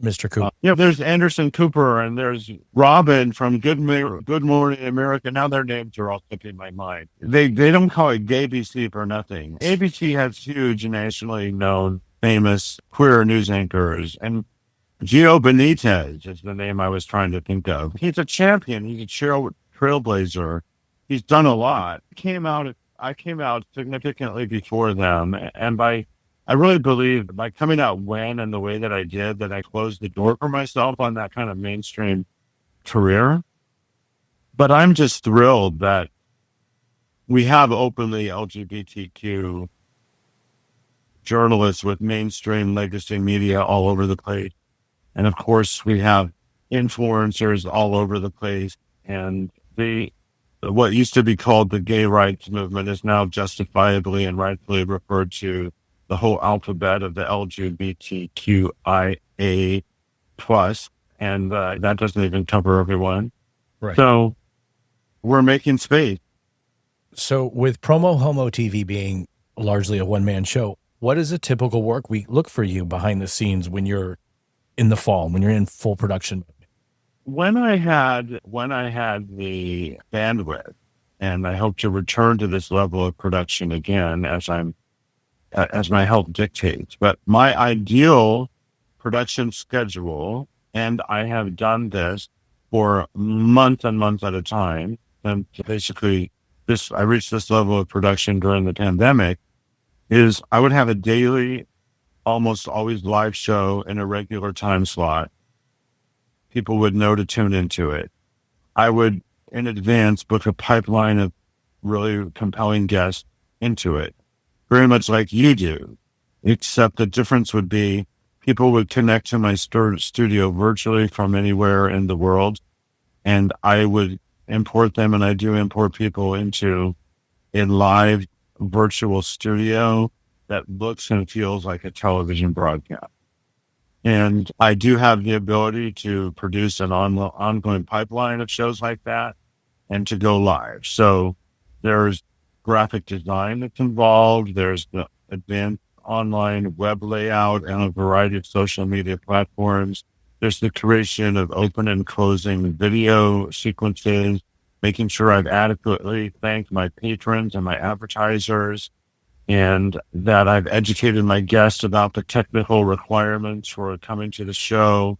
Mr. Cooper. There's Anderson Cooper and there's Robin from Good Morning America. Now their names are all slipping my mind. They don't call it GayBC for nothing. ABC has huge nationally known, famous queer news anchors. And Gio Benitez is the name I was trying to think of. He's a champion. He's a trailblazer. He's done a lot. I came out significantly before them. And I really believe by coming out when and the way that I did, that I closed the door for myself on that kind of mainstream career. But I'm just thrilled that we have openly LGBTQ journalists with mainstream legacy media all over the place. And of course, we have influencers all over the place. And what used to be called the gay rights movement is now justifiably and rightfully referred to the whole alphabet of the LGBTQIA plus, and that doesn't even cover everyone. Right. So we're making space. So with PromoHomoTV being largely a one-man show, what is a typical work week look for you behind the scenes when you're in the fall, when you're in full production? When I had the bandwidth, and I hope to return to this level of production again as my health dictates, but my ideal production schedule, and I have done this for months and months at a time, and basically I reached this level of production during the pandemic, is I would have a daily, almost always live show in a regular time slot. People would know to tune into it. I would, in advance, book a pipeline of really compelling guests into it, very much like you do, except the difference would be people would connect to my studio virtually from anywhere in the world, and I would import them, and I do import people into a live virtual studio that looks and feels like a television broadcast. And I do have the ability to produce an ongoing pipeline of shows like that and to go live. So there's graphic design that's involved. There's the advanced online web layout and a variety of social media platforms. There's the creation of open and closing video sequences, making sure I've adequately thanked my patrons and my advertisers, and that I've educated my guests about the technical requirements for coming to the show.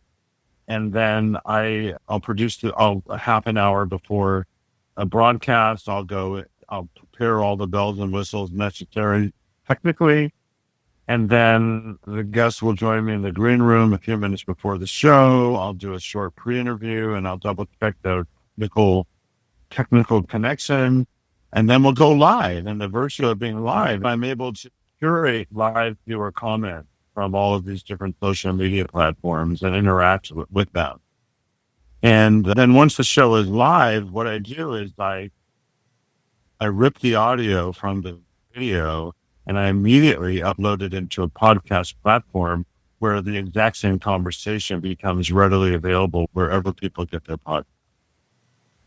And then I'll produce a half an hour before a broadcast. I'll prepare all the bells and whistles necessary technically. And then the guests will join me in the green room a few minutes before the show. I'll do a short pre-interview and I'll double check the technical connection. And then we'll go live. And the virtue of being live, I'm able to curate live viewer comments from all of these different social media platforms and interact with them. And then once the show is live, what I do is I rip the audio from the video and I immediately upload it into a podcast platform where the exact same conversation becomes readily available wherever people get their podcast.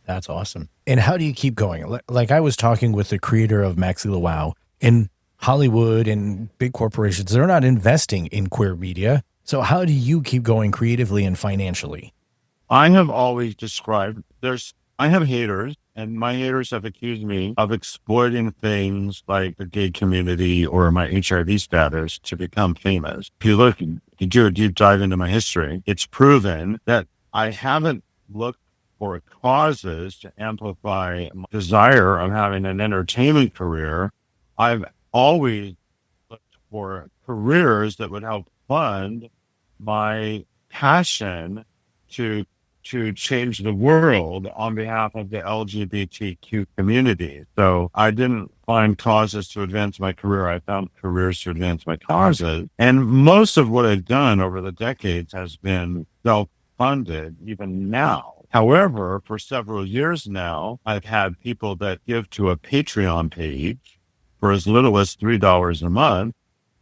That's awesome. And how do you keep going? Like I was talking with the creator of Maxxie, LaWow, in Hollywood and big corporations, they're not investing in queer media. So how do you keep going creatively and financially? I have always described I have haters And my haters have accused me of exploiting things like the gay community or my HIV status to become famous. If you look, you do a deep dive into my history, it's proven that I haven't looked for causes to amplify my desire of having an entertainment career. I've always looked for careers that would help fund my passion to change the world on behalf of the LGBTQ community. So I didn't find causes to advance my career. I found careers to advance my causes. And most of what I've done over the decades has been self-funded, even now. However, for several years now, I've had people that give to a Patreon page for as little as $3 a month.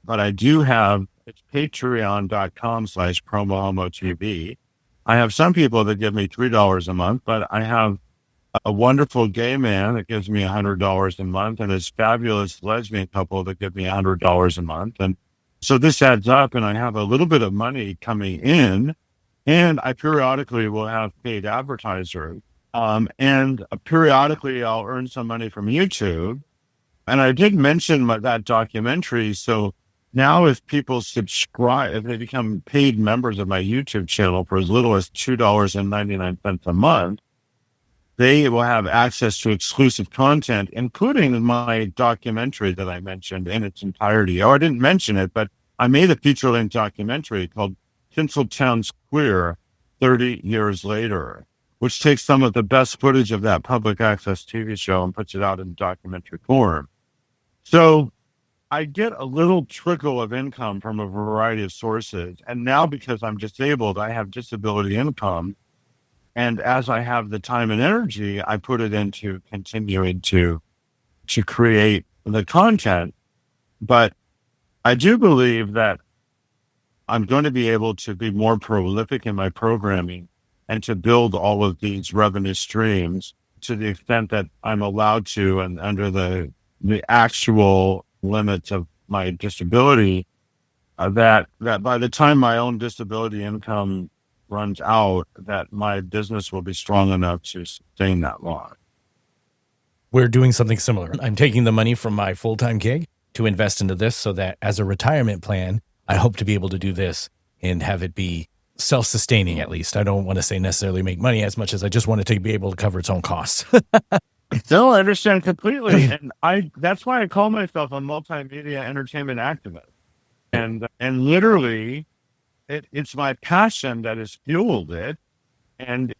But I do have, it's patreon.com/PromoHomoTV. I have some people that give me $3 a month, but I have a wonderful gay man that gives me $100 a month and this fabulous lesbian couple that give me $100 a month. And so this adds up and I have a little bit of money coming in, and I periodically will have paid advertisers. And periodically I'll earn some money from YouTube. And I did mention that documentary. So now if people subscribe, if they become paid members of my YouTube channel for as little as $2.99 a month, they will have access to exclusive content, including my documentary that I mentioned in its entirety. Oh, I didn't mention it, but I made a feature-length documentary called Tinseltown's Queer 30 Years Later, which takes some of the best footage of that public access TV show and puts it out in documentary form. So I get a little trickle of income from a variety of sources. And now because I'm disabled, I have disability income. And as I have the time and energy, I put it into continuing to create the content. But I do believe that I'm going to be able to be more prolific in my programming and to build all of these revenue streams to the extent that I'm allowed to, and under the actual limits of my disability, that by the time my own disability income runs out, that my business will be strong enough to sustain that long. We're doing something similar. I'm taking the money from my full-time gig to invest into this so that as a retirement plan, I hope to be able to do this and have it be self-sustaining at least. I don't want to say necessarily make money as much as I just want it to be able to cover its own costs. No, I understand completely. And that's why I call myself a multimedia entertainment activist. And literally, it's my passion that has fueled it. And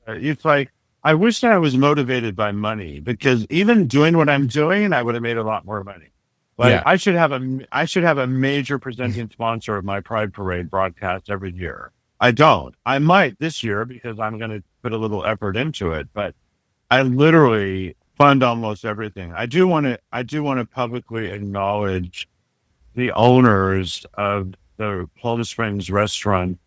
it's like, I wish that I was motivated by money, because even doing what I'm doing, I would have made a lot more money. Like, yeah. I should have a major presenting sponsor of my Pride Parade broadcast every year. I don't. I might this year because I'm going to put a little effort into it, but I literally fund almost everything. I do want to publicly acknowledge the owners of the Palm Springs restaurant,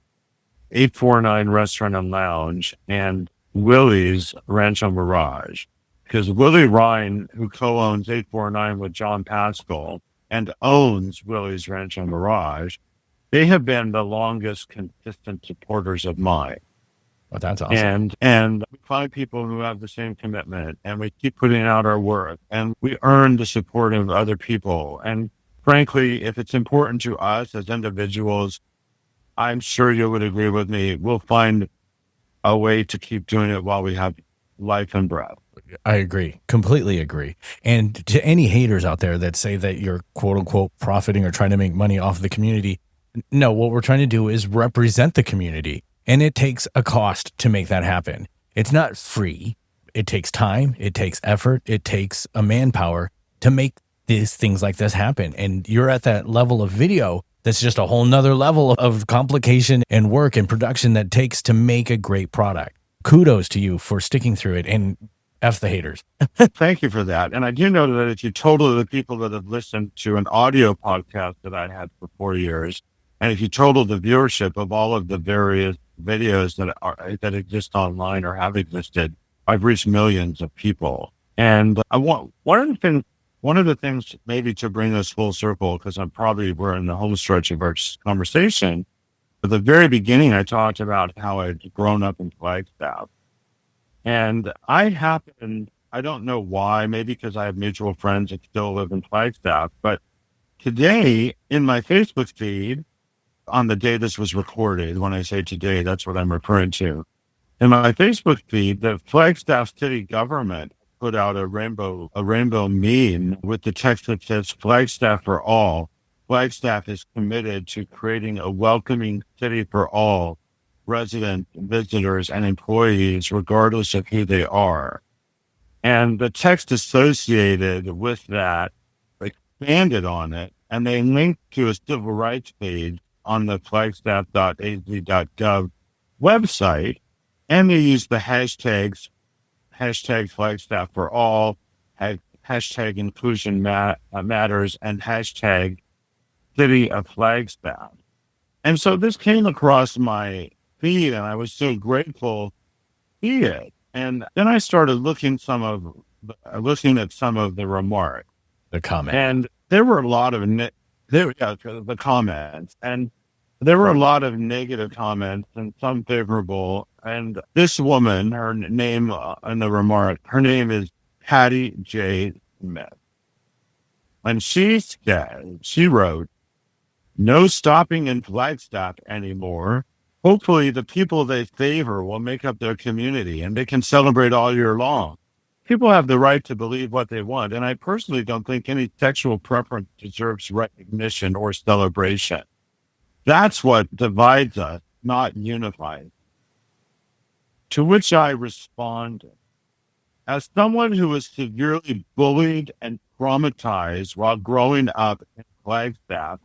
849 Restaurant and Lounge, and Willie's Rancho Mirage. Because Willie Ryan, who co-owns 849 with John Pascal and owns Willie's Rancho Mirage, they have been the longest consistent supporters of mine. Oh, that's awesome. And we find people who have the same commitment, and we keep putting out our work, and we earn the support of other people. And frankly, if it's important to us as individuals, I'm sure you would agree with me, we'll find a way to keep doing it while we have life and breath. I agree. Completely agree. And to any haters out there that say that you're quote unquote profiting or trying to make money off the community, no, what we're trying to do is represent the community. And it takes a cost to make that happen. It's not free. It takes time. It takes effort. It takes a manpower to make these things like this happen. And you're at that level of video that's just a whole nother level of complication and work and production that takes to make a great product. Kudos to you for sticking through it, and F the haters. Thank you for that. And I do know that if you total the people that have listened to an audio podcast that I had for 4 years, and if you total the viewership of all of the various videos that exist online or have existed, I've reached millions of people. And one of the things maybe to bring us full circle, because we're in the home stretch of our conversation. At the very beginning, I talked about how I'd grown up in Flagstaff. And I don't know why, maybe because I have mutual friends that still live in Flagstaff, but today in my Facebook feed, on the day this was recorded, when I say today, that's what I'm referring to. In my Facebook feed, the Flagstaff city government put out a rainbow meme with the text that says Flagstaff for all. Flagstaff is committed to creating a welcoming city for all residents, visitors, and employees, regardless of who they are. And the text associated with that expanded on it, and they linked to a civil rights page on the flagstaff.az.gov website, and they used the hashtag Flagstaff for all, hashtag inclusion matters, and hashtag city of Flagstaff. And so this came across my feed, and I was so grateful to see it. And then I started looking at some of the remarks, the comments, and there were a lot of the comments, and there were a lot of negative comments and some favorable. And this woman, her name in the remark, her name is Patty J. Smith, and she wrote, "No stopping in Flagstaff anymore. Hopefully the people they favor will make up their community and they can celebrate all year long. People have the right to believe what they want, and I personally don't think any sexual preference deserves recognition or celebration. That's what divides us, not unifies." To which I responded, as someone who was severely bullied and traumatized while growing up in Flagstaff,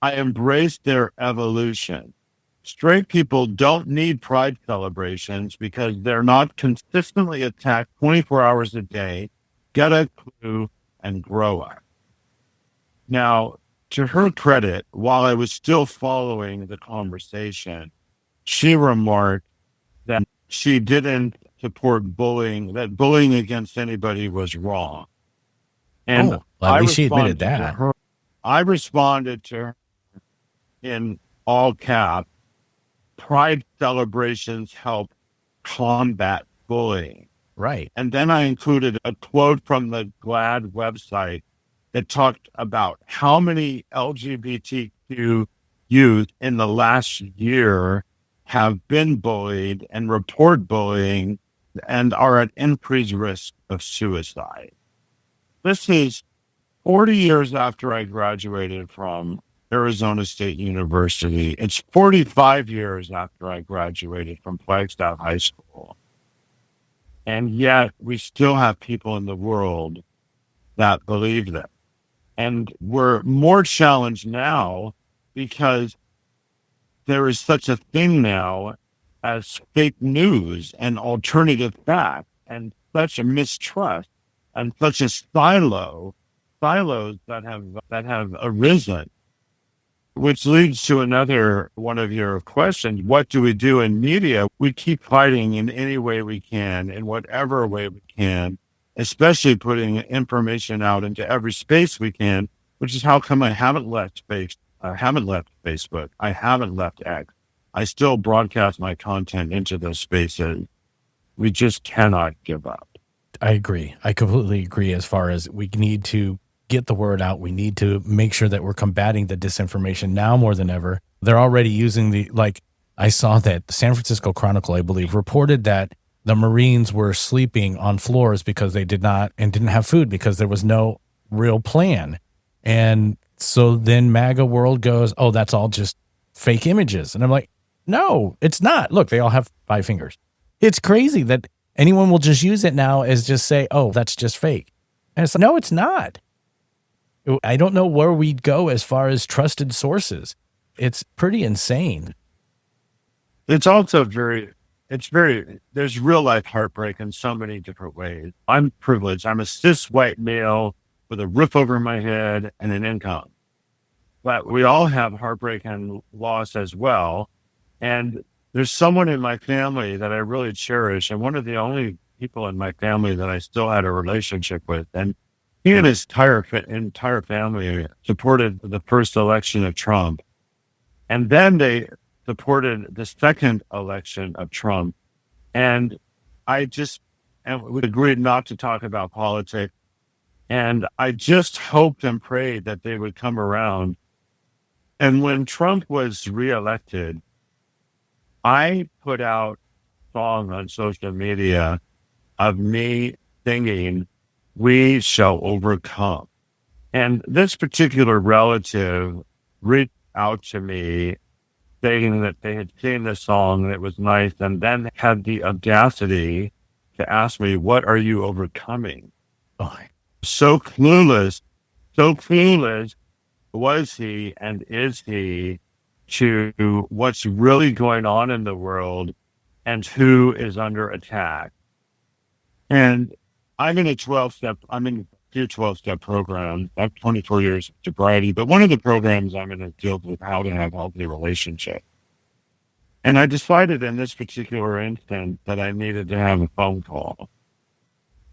I embraced their evolution. Straight people don't need pride celebrations because they're not consistently attacked 24 hours a day. Get a clue and grow up. Now, to her credit, while I was still following the conversation, she remarked that she didn't support bullying, that bullying against anybody was wrong. And at least she admitted that. I responded to her in all caps, pride celebrations help combat bullying. Right. And then I included a quote from the GLAAD website that talked about how many LGBTQ youth in the last year have been bullied and report bullying and are at increased risk of suicide. This is 40 years after I graduated from Arizona State University. It's 45 years after I graduated from Flagstaff High School. And yet we still have people in the world that believe that. And we're more challenged now because there is such a thing now as fake news and alternative facts and such a mistrust and such a silos that have arisen. Which leads to another one of your questions. What do we do in media? We keep fighting in any way we can, in whatever way we can, especially putting information out into every space we can, which is how come I haven't left Facebook. I haven't left X. I still broadcast my content into those spaces. We just cannot give up. I agree. I completely agree as far as we need to get the word out. We need to make sure that we're combating the disinformation now more than ever. They're already using I saw that the San Francisco Chronicle, I believe, reported that the Marines were sleeping on floors because they didn't have food because there was no real plan. And so then MAGA world goes, oh, that's all just fake images. And I'm like, no, it's not. Look, they all have 5 fingers. It's crazy that anyone will just use it now as just say, oh, that's just fake. And it's like, no, it's not. I don't know where we'd go as far as trusted sources. It's pretty insane. It's also there's real life heartbreak in so many different ways. I'm privileged. I'm a cis white male with a roof over my head and an income. But we all have heartbreak and loss as well. And there's someone in my family that I really cherish, and one of the only people in my family that I still had a relationship with. And he and his entire family supported the first election of Trump. And then they supported the second election of Trump. And and we agreed not to talk about politics. And I just hoped and prayed that they would come around. And when Trump was reelected, I put out a song on social media of me singing, "We Shall Overcome." And this particular relative reached out to me saying that they had seen this song and it was nice, and then had the audacity to ask me, "What are you overcoming?" Oh. So clueless was he and is he to what's really going on in the world and who is under attack. And I'm in a 12-step program. I have 24 years of sobriety, but one of the programs I'm in deals with how to have healthy relationships. And I decided in this particular instance that I needed to have a phone call.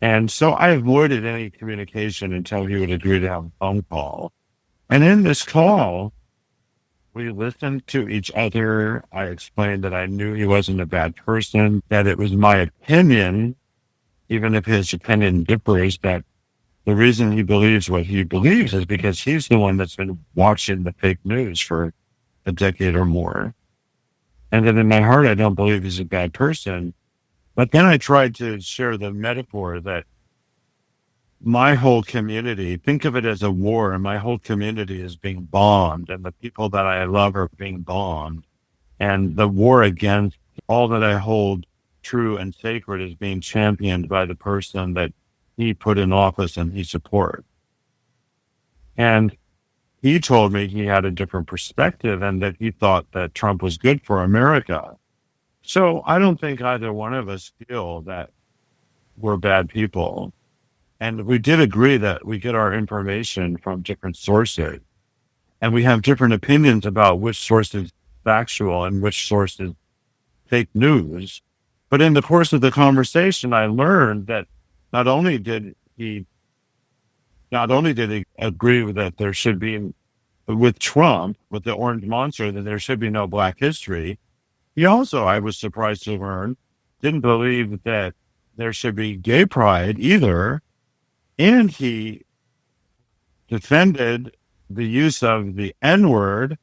And so I avoided any communication until he would agree to have a phone call. And in this call, we listened to each other. I explained that I knew he wasn't a bad person, that it was my opinion, even if his opinion differs, that the reason he believes what he believes is because he's the one that's been watching the fake news for a decade or more. And that in my heart, I don't believe he's a bad person. But then I tried to share the metaphor that my whole community, think of it as a war, and my whole community is being bombed, and the people that I love are being bombed. And the war against all that I hold true and sacred is being championed by the person that he put in office and he supports. And he told me he had a different perspective and that he thought that Trump was good for America. So I don't think either one of us feel that we're bad people. And we did agree that we get our information from different sources. And we have different opinions about which source is factual and which source is fake news. But in the course of the conversation, I learned that not only did he agree with that there should be, with Trump, with the Orange Monster, that there should be no Black history. He also, I was surprised to learn, didn't believe that there should be gay pride either. And he defended the use of the N-word,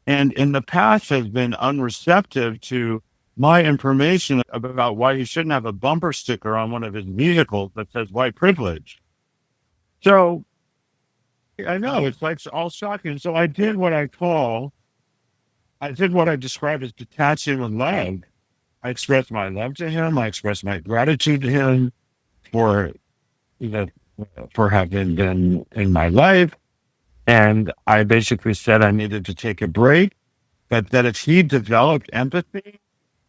and in the past has been unreceptive to my information about why he shouldn't have a bumper sticker on one of his vehicles that says white privilege. So I know it's like all shocking. So I did what I described as detaching with love. I expressed my love to him. I expressed my gratitude to him for having been in my life. And I basically said I needed to take a break, but that if he developed empathy,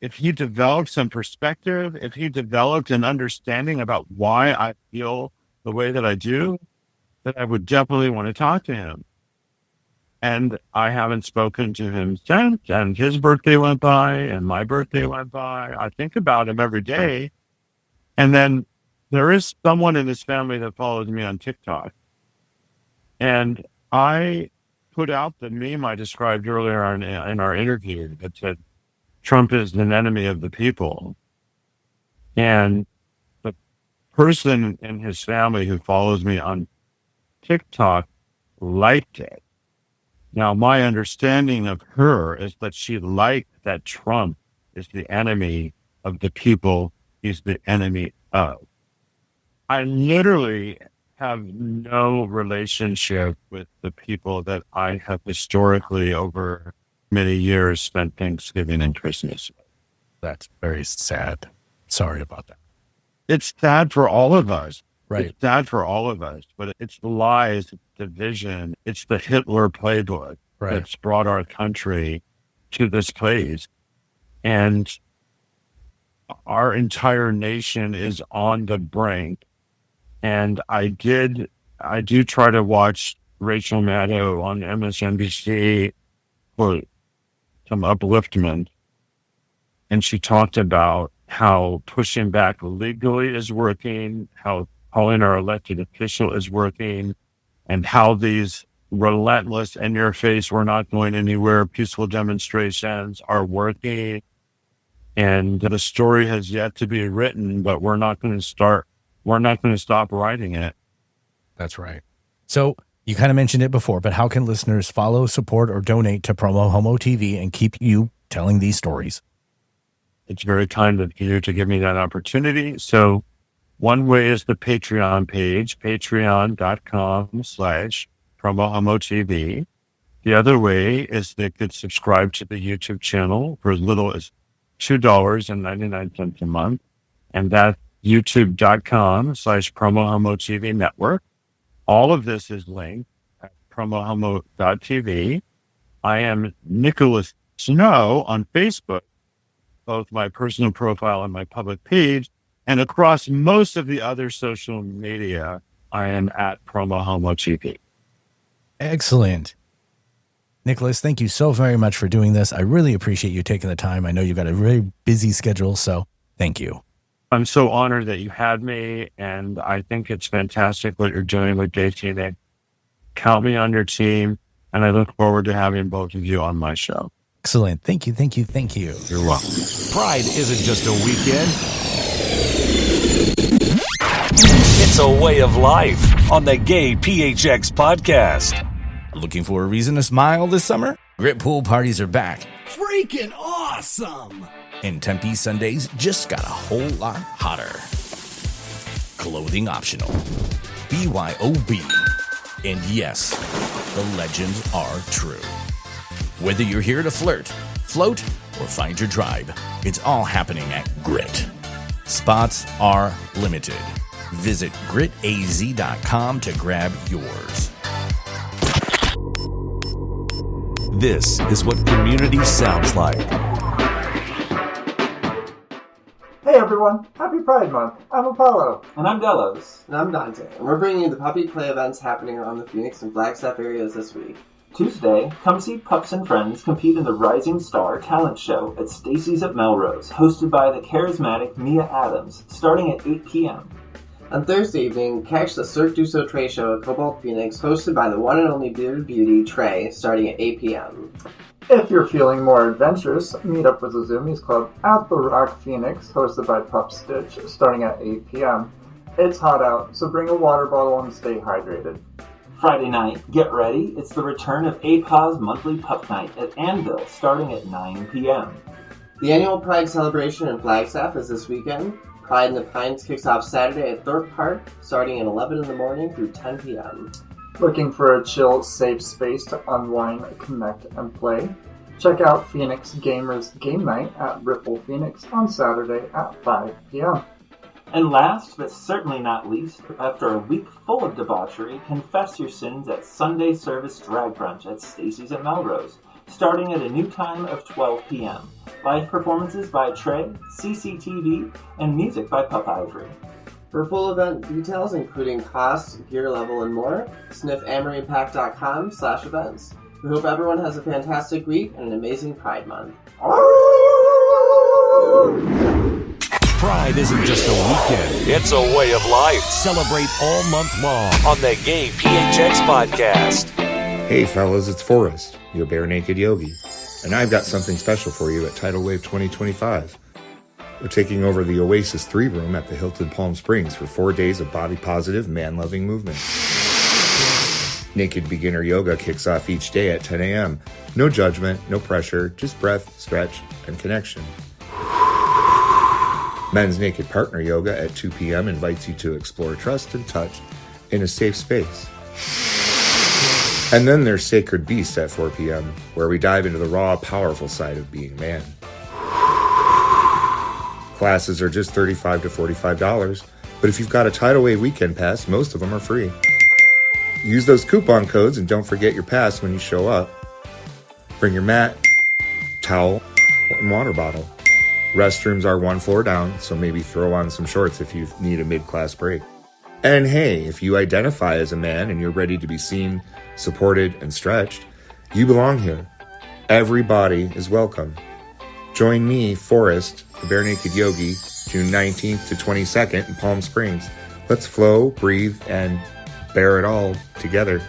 if he developed some perspective, if he developed an understanding about why I feel the way that I do, that I would definitely want to talk to him. And I haven't spoken to him since, and his birthday went by, and my birthday went by. I think about him every day. And then there is someone in his family that follows me on TikTok. And I put out the meme I described earlier in our interview that said, Trump is an enemy of the people. And the person in his family who follows me on TikTok liked it. Now, my understanding of her is that she liked that Trump is the enemy of the people he's the enemy of. I literally have no relationship with the people that I have historically over many years spent Thanksgiving and Christmas with. That's very sad. Sorry about that. It's sad for all of us. Right. It's sad for all of us, but it's the lies, it's division, it's the Hitler playbook that's brought our country to this place. And our entire nation is on the brink. And I do try to watch Rachel Maddow on MSNBC for some upliftment. And she talked about how pushing back legally is working, how calling our elected official is working, and how these relentless, in your face, we're not going anywhere, peaceful demonstrations are working. And the story has yet to be written, but we're not going to stop writing it. That's right. So you kind of mentioned it before, but how can listeners follow, support, or donate to PromoHomoTV and keep you telling these stories? It's very kind of you to give me that opportunity. So one way is the Patreon page, patreon.com/PromoHomoTV. The other way is they could subscribe to the YouTube channel for as little as $2.99 a month. And that's youtube.com/PromoHomoTV network. All of this is linked at promohomo.tv. I am Nicholas Snow on Facebook, both my personal profile and my public page. And across most of the other social media, I am at PromoHomoTV. Excellent. Nicholas, thank you so very much for doing this. I really appreciate you taking the time. I know you've got a very busy schedule, so thank you. I'm so honored that you had me, and I think it's fantastic what you're doing with JTNA. Count me on your team, and I look forward to having both of you on my show. Excellent. Thank you, thank you, thank you. You're welcome. Pride isn't just a weekend. It's a way of life on the GayPHX Podcast. Looking for a reason to smile this summer? Grit pool parties are back. Freaking awesome! And Tempe Sundays just got a whole lot hotter. Clothing optional. BYOB. And yes, the legends are true. Whether you're here to flirt, float, or find your tribe, it's all happening at Grit. Spots are limited. Visit gritaz.com to grab yours. This is what community sounds like. Hey everyone, happy Pride Month. I'm Apollo. And I'm Delos. And I'm Dante. And we're bringing you the puppy play events happening around the Phoenix and Flagstaff areas this week. Tuesday, come see Pups and Friends compete in the Rising Star Talent Show at Stacy's at Melrose, hosted by the charismatic Mia Adams, starting at 8 p.m. On Thursday evening, catch the Cirque du Soleil show at Cobalt Phoenix, hosted by the one and only bearded beauty, Trey, starting at 8 p.m. If you're feeling more adventurous, meet up with the Zoomies Club at the Rock Phoenix, hosted by Pup Stitch, starting at 8 p.m. It's hot out, so bring a water bottle and stay hydrated. Friday night, get ready, it's the return of APA's monthly Pup Night at Anvil, starting at 9 p.m. The annual Pride celebration in Flagstaff is this weekend. Pride in the Pines kicks off Saturday at Thorpe Park, starting at 11 in the morning through 10 p.m. Looking for a chill, safe space to unwind, connect, and play? Check out Phoenix Gaymers Game Night at Ripple Phoenix on Saturday at 5 p.m. And last, but certainly not least, after a week full of debauchery, confess your sins at Sunday Service Drag Brunch at Stacy's at Melrose, starting at a new time of 12 p.m. Live performances by Trey, CCTV, and music by Pup Ivory. For full event details, including costs, gear level, and more, sniff amorypack.com/events. We hope everyone has a fantastic week and an amazing Pride Month. Pride isn't just a weekend, it's a way of life. Celebrate all month long on the GayPHX Podcast. Hey fellas, it's Forrest, your bare naked yogi, and I've got something special for you at Tidal Wave 2025. We're taking over the Oasis 3 room at the Hilton Palm Springs for 4 days of body-positive, man-loving movement. Naked beginner yoga kicks off each day at 10 a.m. No judgment, no pressure, just breath, stretch, and connection. Men's naked partner yoga at 2 p.m. invites you to explore trust and touch in a safe space. And then there's Sacred Beast at 4 p.m., where we dive into the raw, powerful side of being man. Classes are just $35 to $45, but if you've got a Tidal Wave weekend pass, most of them are free. Use those coupon codes and don't forget your pass when you show up. Bring your mat, towel, and water bottle. Restrooms are 1 floor down, so maybe throw on some shorts if you need a mid-class break. And hey, if you identify as a man and you're ready to be seen, supported, and stretched, you belong here. Everybody is welcome. Join me, Forrest, the Bare Naked Yogi, June 19th to 22nd in Palm Springs. Let's flow, breathe, and bear it all together.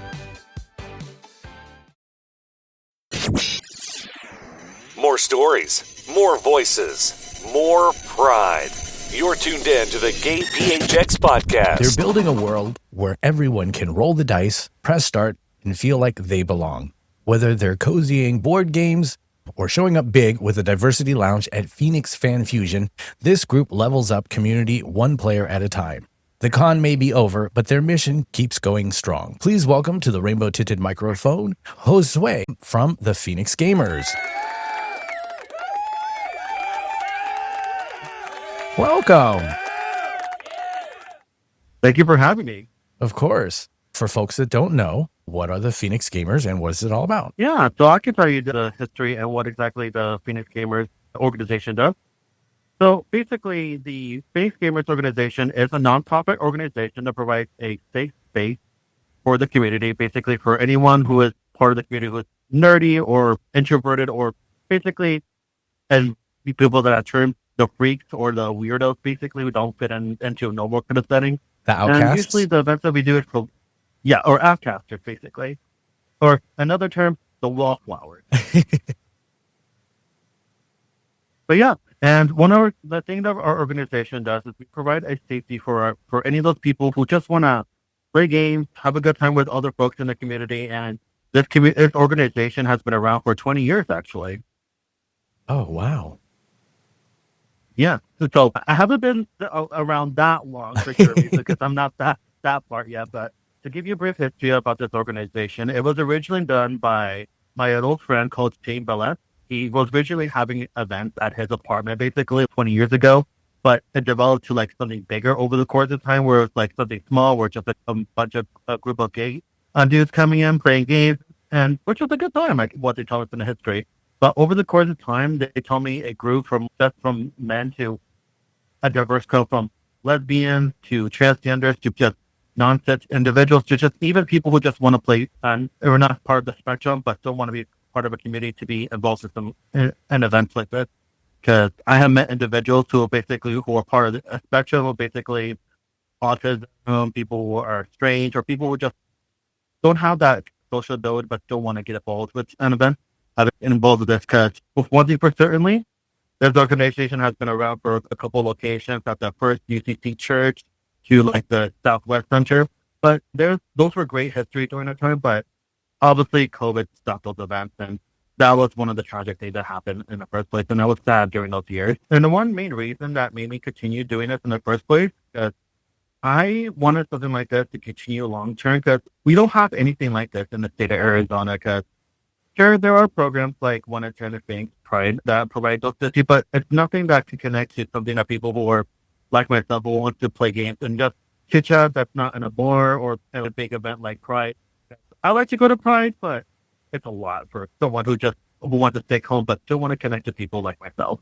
More stories, more voices. more pride. You're tuned in to the GayPHX Podcast. They're building a world where everyone can roll the dice, press start, and feel like they belong. Whether they're cozying board games or showing up big with a diversity lounge at Phoenix Fan Fusion, this group levels up community one player at a time. The con may be over, but their mission keeps going strong. Please welcome to the rainbow-tinted microphone, Josue from the Phoenix Gaymers. Welcome. Thank you for having me. Of course. For folks that don't know, what are the Phoenix Gamers and what is it all about? Yeah, so I can tell you the history and what exactly the Phoenix Gamers organization does. So basically, the Phoenix Gamers organization is a nonprofit organization that provides a safe space for the community, basically for anyone who is part of the community who is nerdy or introverted or basically, and people that are termed the freaks or the weirdos, basically, who don't fit into a normal kind of setting. The outcasts? And usually the events that we do is for, or outcasters, basically. Or another term, the wallflowers. But yeah, and the thing that our organization does is we provide a safety for any of those people who just want to play games, have a good time with other folks in the community. And this organization has been around for 20 years, actually. Oh, wow. Yeah, so I haven't been around that long for sure because I'm not that far yet. But to give you a brief history about this organization, it was originally done by my old friend called Shane Bellet. He was originally having events at his apartment basically 20 years ago, but it developed to like something bigger over the course of time where it was like something small where just a bunch of a group of gay dudes coming in, playing games, and which was a good time, like what they tell us in the history. But over the course of time, they told me it grew from men to a diverse crowd, from lesbians to transgenders to just non-cis individuals to just even people who just want to play and are not part of the spectrum, but still want to be part of a community to be involved in events like this. Because I have met individuals who are part of the spectrum, who basically autism, people who are strange, or people who just don't have that social ability but still want to get involved with an event. I've been involved with this because, one thing for certainly, this organization has been around for a couple of locations, at the first UCC church to like the Southwest Center. But those were great history during that time, but obviously COVID stopped those events, and that was one of the tragic things that happened in the first place, and I was sad during those years. And the one main reason that made me continue doing this in the first place is I wanted something like this to continue long term, because we don't have anything like this in the state of Arizona, because sure, there are programs like One in 10 Things, Pride, that provide those facilities, but it's nothing that can connect to something that people who are like myself who want to play games and just chit chat that's not in a bar or at a big event like Pride. I like to go to Pride, but it's a lot for someone who wants to stay home but still want to connect to people like myself.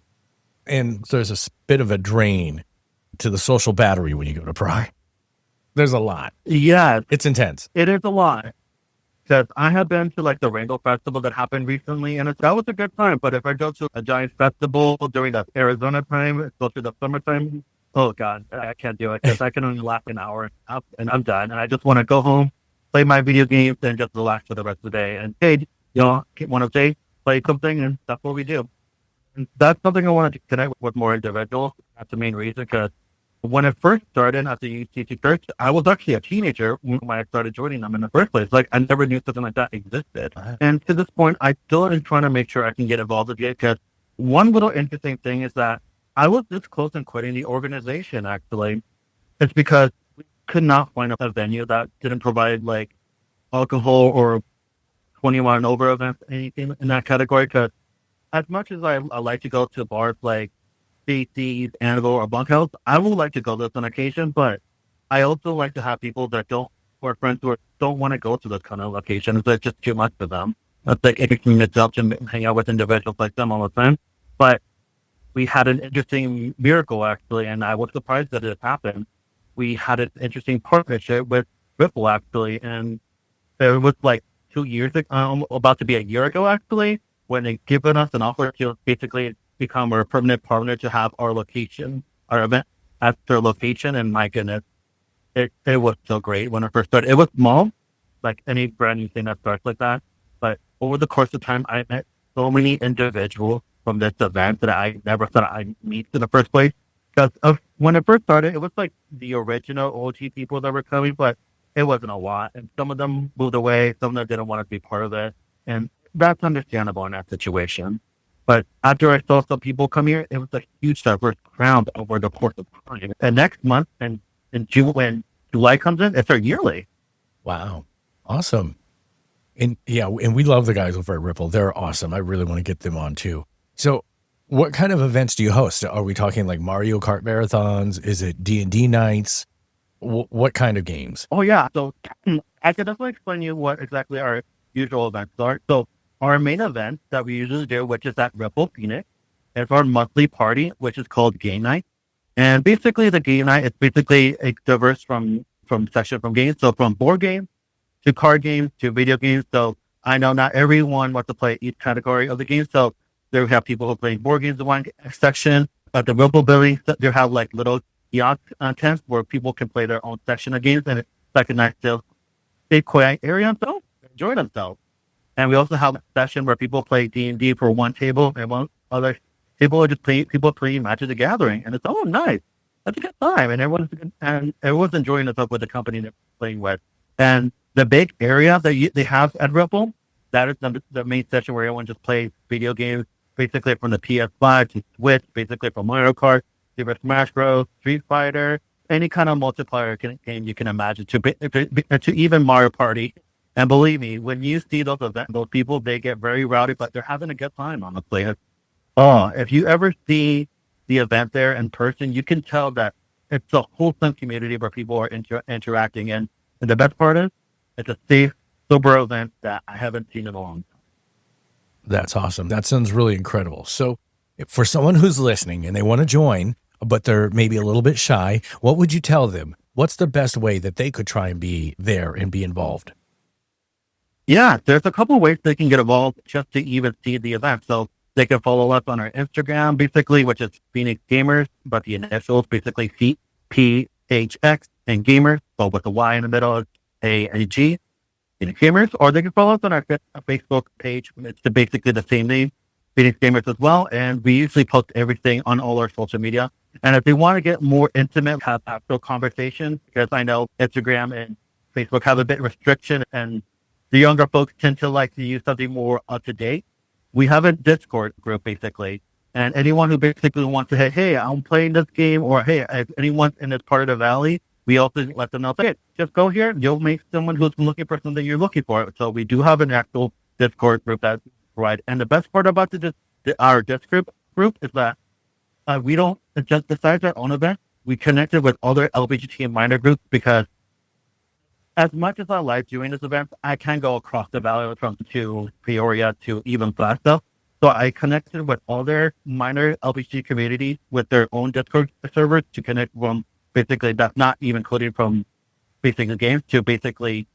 And there's a bit of a drain to the social battery when you go to Pride. There's a lot. Yeah. It's intense. It is a lot. Because I have been to like the Rainbow Festival that happened recently, and that was a good time. But if I go to a giant festival during the Arizona time, go to the summertime, oh God, I can't do it, because I can only last an hour and I'm done. And I just want to go home, play my video games, and just relax for the rest of the day. And hey, want to say, play something, and that's what we do. And that's something I wanted to connect with more individuals. That's the main reason, because when I first started at the UCC church, I was actually a teenager when I started joining them in the first place. Like, I never knew something like that existed. And to this point, I still am trying to make sure I can get involved with it, because one little interesting thing is that I was this close in quitting the organization, actually. It's because we could not find a venue that didn't provide, like, alcohol or 21 and over events, anything in that category. Because as much as I like to go to bars like CC's, Anvil, or Bunkhouse, I would like to go to this on occasion, but I also like to have people that or friends who don't want to go to this kind of locations. It's just too much for them. It's like interesting itself to hang out with individuals like them all the time. But we had an interesting miracle, actually, and I was surprised that it happened. We had an interesting partnership with Ripple, actually, and it was like 2 years ago, about to be a year ago, actually, when they given us an offer to basically become our permanent partner to have our event at their location. And my goodness, it was so great when I first started. It was small, like any brand new thing that starts like that. But over the course of time, I met so many individuals from this event that I never thought I'd meet in the first place. Because when it first started, it was like the original OG people that were coming, but it wasn't a lot. And some of them moved away. Some of them didn't want to be part of it. And that's understandable in that situation. But after I saw some people come here, it was a huge diverse crowd over the course of time. And next month, and in June, when July comes in, it's our yearly. Wow. Awesome. And we love the guys over at Ripple. They're awesome. I really want to get them on too. So what kind of events do you host? Are we talking like Mario Kart marathons? Is it D&D nights? What kind of games? Oh, yeah. So I can definitely explain you what exactly our usual events are. So our main event that we usually do, which is at Ripple Phoenix, is our monthly party, which is called Game Night. And basically the Game Night is basically a diverse from section from games. So from board games to card games to video games. So I know not everyone wants to play each category of the game. So there we have people who play board games in one section. At the Ripple Building, they have like little kiosk tents where people can play their own section of games, and it's like a nice safe, quiet area themselves, enjoy themselves. And we also have a session where people play D&D for one table, and one other table are just playing Magic the Gathering, and it's nice. That's a good time, and everyone's enjoying themselves with the company they're playing with. And the big area that they have at Ripple, that is the main session where everyone just plays video games, basically from the PS5 to Switch, basically from Mario Kart, Super Smash Bros, Street Fighter, any kind of multiplayer game you can imagine, to even Mario Party. And believe me, when you see those people, they get very rowdy, but they're having a good time, honestly. If you ever see the event there in person, you can tell that it's a wholesome community where people are interacting. And the best part is, it's a safe, sober event that I haven't seen in a long time. That's awesome. That sounds really incredible. So for someone who's listening and they want to join, but they're maybe a little bit shy, what would you tell them? What's the best way that they could try and be there and be involved? Yeah, there's a couple of ways they can get involved just to even see the event. So they can follow us on our Instagram, basically, which is Phoenix Gamers, but the initials basically PHX and Gaymers, so with the Y in the middle, it's A and G, Phoenix Gamers. Or they can follow us on our Facebook page. It's basically the same name, Phoenix Gamers as well. And we usually post everything on all our social media. And if they want to get more intimate, have actual conversations, because I know Instagram and Facebook have a bit restriction, and the younger folks tend to like to use something more up to date. We have a Discord group, basically. And anyone who basically wants to say, hey, I'm playing this game, or hey, if anyone in this part of the valley, we also let them know, hey, just go here. You'll make someone who's looking for something you're looking for. So we do have an actual Discord group that provide. And the best part about our Discord group is that we don't just decide our own event. We connected with other LGBT and minor groups, because as much as I like doing this event, I can go across the valley from to Peoria to even Flagstaff. So I connected with other minor LGBT communities with their own Discord servers to connect from basically, that's not even including from basically games, to basically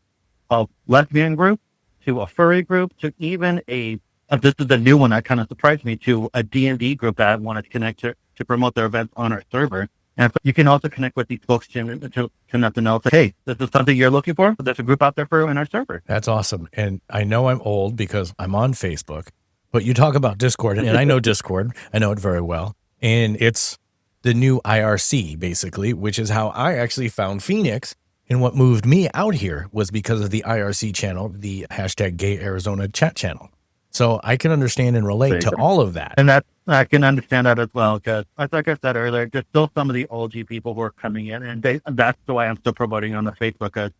a lesbian group, to a furry group, to even this is the new one that kind of surprised me, to a D&D group that I wanted to connect to promote their events on our server. And you can also connect with these folks to let them know, hey, this is something you're looking for. There's a group out there for in our server. That's awesome. And I know I'm old because I'm on Facebook, but you talk about Discord, and I know Discord. I know it very well. And it's the new IRC, basically, which is how I actually found Phoenix. And what moved me out here was because of the IRC channel, the hashtag Gay Arizona chat channel. So I can understand and relate to all of that. And I can understand that as well, because like I said earlier, there's still some of the OG people who are coming in, and that's why I'm still promoting on the Facebook, because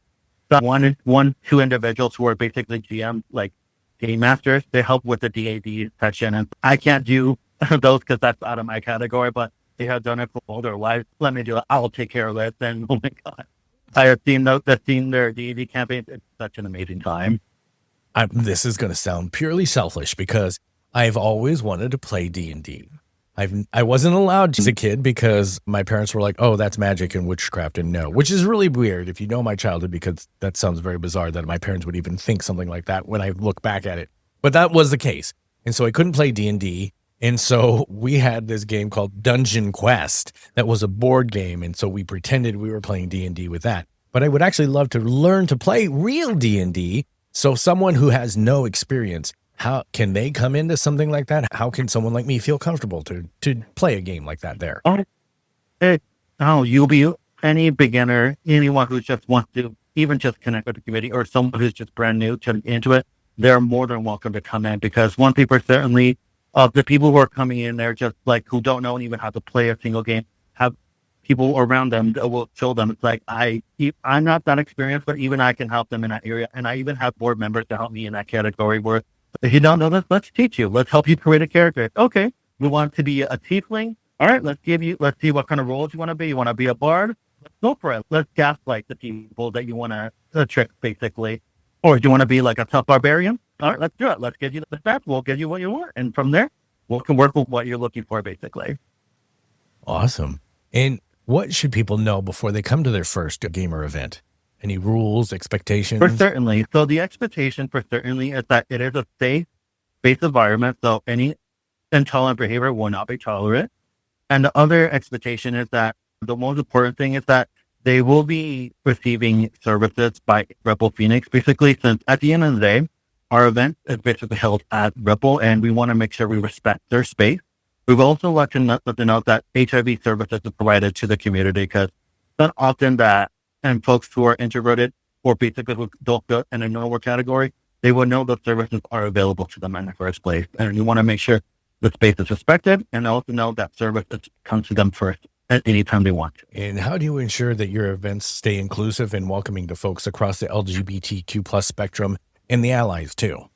two individuals who are basically GM, like Game Masters, they help with the DAD section, and I can't do those because that's out of my category, but they have done it for older wives. Let me do it. I'll take care of it. Then, oh my God. I have seen their DAD campaign. It's such an amazing time. This is going to sound purely selfish, because I've always wanted to play D&D. I wasn't allowed to as a kid because my parents were like, oh, that's magic and witchcraft, and no, which is really weird if you know my childhood, because that sounds very bizarre that my parents would even think something like that when I look back at it. But that was the case. And so I couldn't play D&D. And so we had this game called Dungeon Quest that was a board game. And so we pretended we were playing D&D with that. But I would actually love to learn to play real D&D. So someone who has no experience, How can they come into something like that? How can someone like me feel comfortable to play a game like that there? You'll be any beginner, anyone who just wants to even just connect with the community, or someone who's just brand new into it. They're more than welcome to come in, because one thing for certainly, the people who are coming in there just like who don't know even how to play a single game, have people around them that will show them. It's like I'm not that experienced, but even I can help them in that area, and I even have board members to help me in that category. Where if you don't know this, let's teach you. Let's help you create a character. Okay, we want to be a tiefling. All right, let's see what kind of roles you want to be. You want to be a bard? Let's go for it. Let's gaslight the people that you want to trick, basically. Or do you want to be like a tough barbarian? All right, let's do it. Let's give you the stats. We'll give you what you want. And from there, we can work with what you're looking for, basically. Awesome. And what should people know before they come to their first gamer event? Any rules, expectations? For certainly. So the expectation for certainly is that it is a safe-based environment. So any intolerant behavior will not be tolerated. And the other expectation is that the most important thing is that they will be receiving services by Rebel Phoenix, basically, since at the end of the day, our event is basically held at Rebel, and we want to make sure we respect their space. We've also let them know that HIV services are provided to the community, because it's not often that, and folks who are introverted or basically who don't fit in a normal category, they will know those services are available to them in the first place. And you want to make sure the space is respected, and also know that services come to them first at any time they want to. And how do you ensure that your events stay inclusive and welcoming to folks across the LGBTQ plus spectrum and the allies too?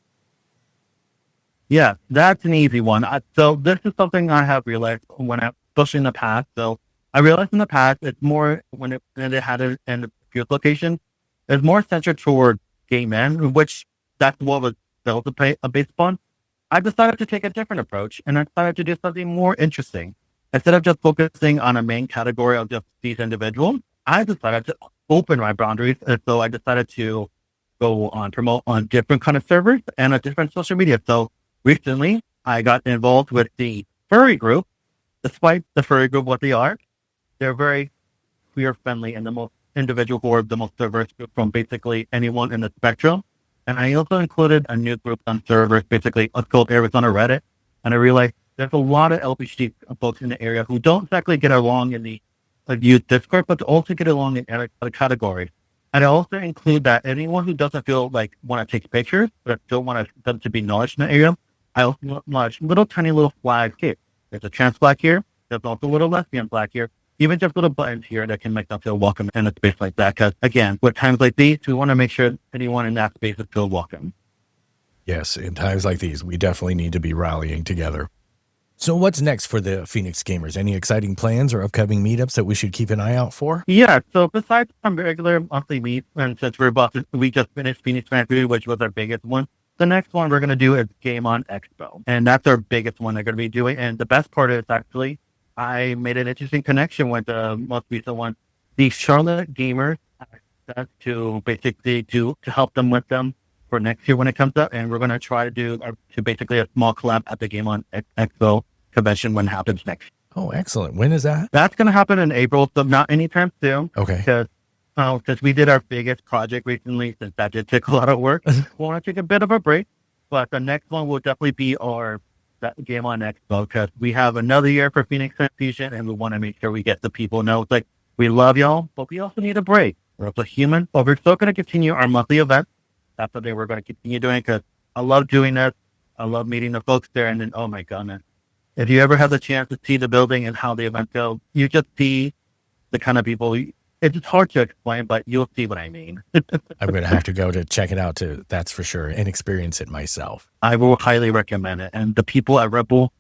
Yeah, that's an easy one. So this is something I have realized especially in the past. So I realized in the past, it's more when it had it in the field location, it's more centered toward gay men, which that's what was built based upon. I decided to take a different approach, and I decided to do something more interesting. Instead of just focusing on a main category of just these individuals, I decided to open my boundaries. And so I decided to go on promote on different kind of servers and a different social media. So recently, I got involved with the furry group. Despite the furry group, what they are, they're very queer friendly and the most individual board, the most diverse group from basically anyone in the spectrum. And I also included a new group on servers, basically called Arizona Reddit. And I realized there's a lot of LGBT folks in the area who don't exactly get along in the youth Discord, but also get along in other categories. And I also include that anyone who doesn't feel like want to take pictures, but still want them to be acknowledged in the area, I also launch tiny little flags here. There's a trans flag here. There's also a little lesbian flag here. Even just little buttons here that can make them feel welcome in a space like that. Because again, with times like these, we want to make sure anyone in that space is feel welcome. Yes, in times like these, we definitely need to be rallying together. So what's next for the Phoenix Gamers? Any exciting plans or upcoming meetups that we should keep an eye out for? Yeah, so besides some regular monthly meets, and since we just finished Phoenix Fan Food, which was our biggest one, the next one we're going to do is Game On Expo. And that's our biggest one they're going to be doing. And the best part is actually, I made an interesting connection with the most recent one. The Charlotte Gamers asked us to basically to help them with them for next year when it comes up, and we're going to try to do basically a small collab at the Game On Expo convention when it happens next. Oh, excellent. When is that? That's going to happen in April, so not anytime soon. Okay. Because since we did our biggest project recently, since that did take a lot of work, we want to take a bit of a break. But the next one will definitely be that Game On Expo, because we have another year for Phoenix Transfusion, and we want to make sure we get the people know it's like, we love y'all, but we also need a break. We're also human, but we're still going to continue our monthly events. That's something we're going to continue doing, because I love doing this. I love meeting the folks there. And then, oh my goodness, if you ever have the chance to see the building and how the event goes, you just see the kind of people. It's hard to explain, but you'll see what I mean. I'm going to have to go to check it out too. That's for sure, and experience it myself. I will highly recommend it. And the people at Rebel,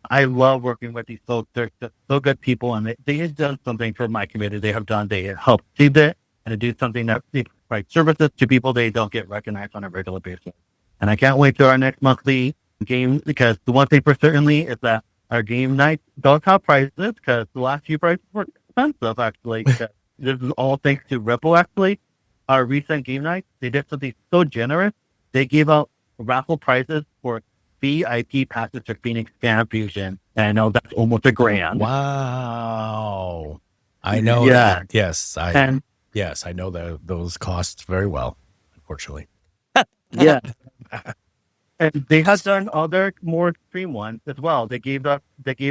I love working with these folks. They're just so good people, and they have done something for my community. They help see it and to do something that they provide services to people they don't get recognized on a regular basis. And I can't wait to our next monthly game, because the one thing for certainly is that our game night does have prizes, because the last few prizes were expensive, actually. This is all thanks to Rebel, actually. Our recent game night, they did something so generous. They gave out raffle prizes for VIP passes to Phoenix Fan Fusion. And I know that's almost $1,000. Wow. I know Yeah. that. Yes. I know those costs very well, unfortunately. Yeah. And they have done other more extreme ones as well. They gave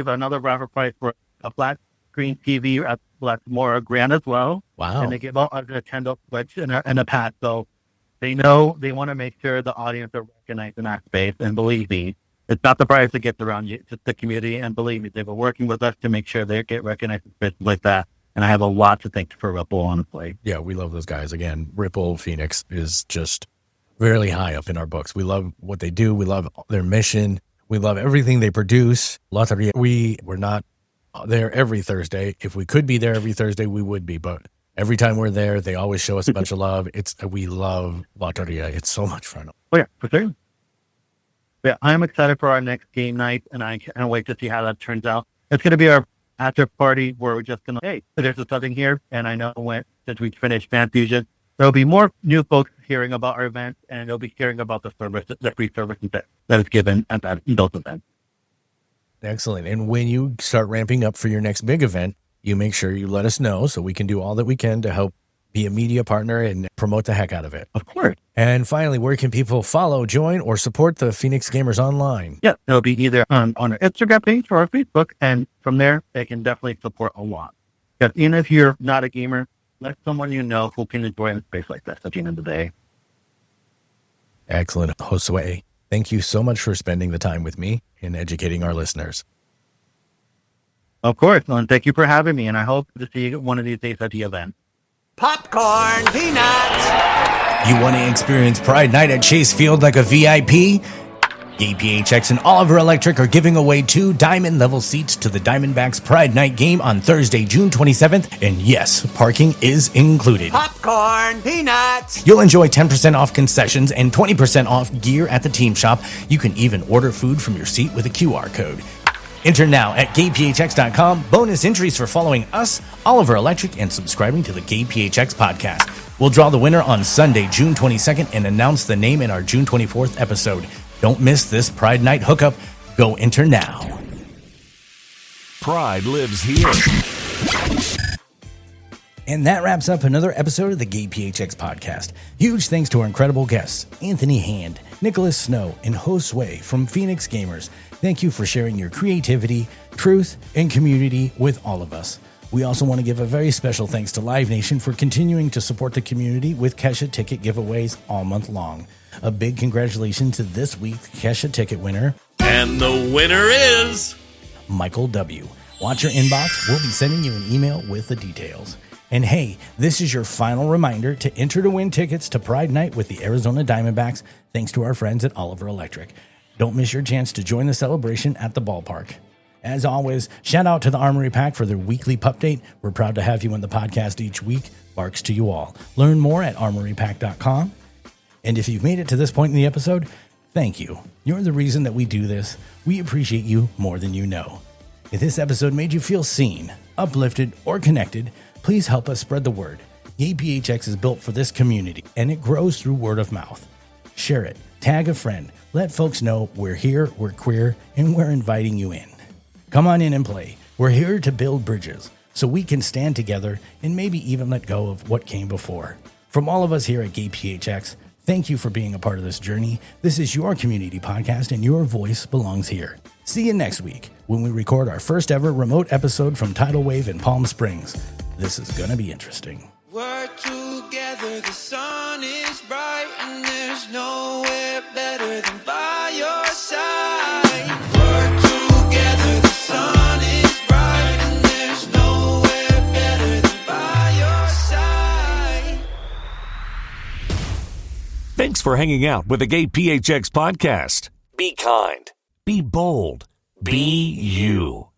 another raffle prize for a flat screen TV at Blackmore Grand as well. Wow. And they give out a Nintendo Switch and a pad. So they know they want to make sure the audience are recognized in that space. And believe me, it's not the prize that gets around you, it's the community. And believe me, they've been working with us to make sure they get recognized in spaces like that. And I have a lot to thank for Ripple, honestly. Yeah, we love those guys. Again, Ripple Phoenix is just really high up in our books. We love what they do. We love their mission. We love everything they produce. Loteria, we're not there every Thursday. If we could be there every Thursday, we would be. But every time we're there, they always show us a bunch of love. We love Loteria. It's so much fun. Oh, yeah, for sure. Yeah, I'm excited for our next game night, and I can't wait to see how that turns out. It's going to be our after party where we're just going to, hey, there's something here. And I know since we finished Fan Fusion, there'll be more new folks hearing about our event, and they'll be hearing about the free services that is given at those events. Excellent. And when you start ramping up for your next big event, you make sure you let us know so we can do all that we can to help be a media partner and promote the heck out of it. Of course. And finally, where can people follow, join, or support the Phoenix Gamers online? Yeah, it'll be either on our Instagram page or our Facebook, and from there, they can definitely support a lot. Because even if you're not a gamer, let someone you know who can enjoy a space like this at the end of the day. Excellent. Josue, thank you so much for spending the time with me and educating our listeners. Of course, and thank you for having me, and I hope to see you one of these days at the event. Popcorn, peanuts. You want to experience Pride Night at Chase Field like a VIP? GayPHX and Oliver Electric are giving away 2 diamond-level seats to the Diamondbacks Pride Night game on Thursday, June 27th. And yes, parking is included. Popcorn, peanuts. You'll enjoy 10% off concessions and 20% off gear at the team shop. You can even order food from your seat with a QR code. Enter now at GayPHX.com. Bonus entries for following us, Oliver Electric, and subscribing to the GayPHX podcast. We'll draw the winner on Sunday, June 22nd, and announce the name in our June 24th episode. Don't miss this Pride Night hookup. Go enter now. Pride lives here. And that wraps up another episode of the GayPHX podcast. Huge thanks to our incredible guests, Anthony Hand, Nicholas Snow, and Josue from Phoenix Gamers. Thank you for sharing your creativity, truth, and community with all of us. We also want to give a very special thanks to Live Nation for continuing to support the community with Kesha ticket giveaways all month long. A big congratulations to this week's Kesha ticket winner. And the winner is Michael W. Watch your inbox. We'll be sending you an email with the details. And hey, this is your final reminder to enter to win tickets to Pride Night with the Arizona Diamondbacks, thanks to our friends at Oliver Electric. Don't miss your chance to join the celebration at the ballpark. As always, shout out to the Armory Pack for their weekly pup date. We're proud to have you on the podcast each week. Barks to you all. Learn more at armorypack.com. And if you've made it to this point in the episode, thank you. You're the reason that we do this. We appreciate you more than you know. If this episode made you feel seen, uplifted, or connected, please help us spread the word. GayPHX is built for this community, and it grows through word of mouth. Share it. Tag a friend. Let folks know we're here, we're queer, and we're inviting you in. Come on in and play. We're here to build bridges so we can stand together and maybe even let go of what came before. From all of us here at GayPHX, thank you for being a part of this journey. This is your community podcast, and your voice belongs here. See you next week when we record our first ever remote episode from Tidal Wave in Palm Springs. This is going to be interesting. We're together, the sun is bright, and there's nowhere better than by your side. We're together, the sun is bright, and there's nowhere better than by your side. Thanks for hanging out with the GayPHX podcast. Be kind. Be bold. Be you.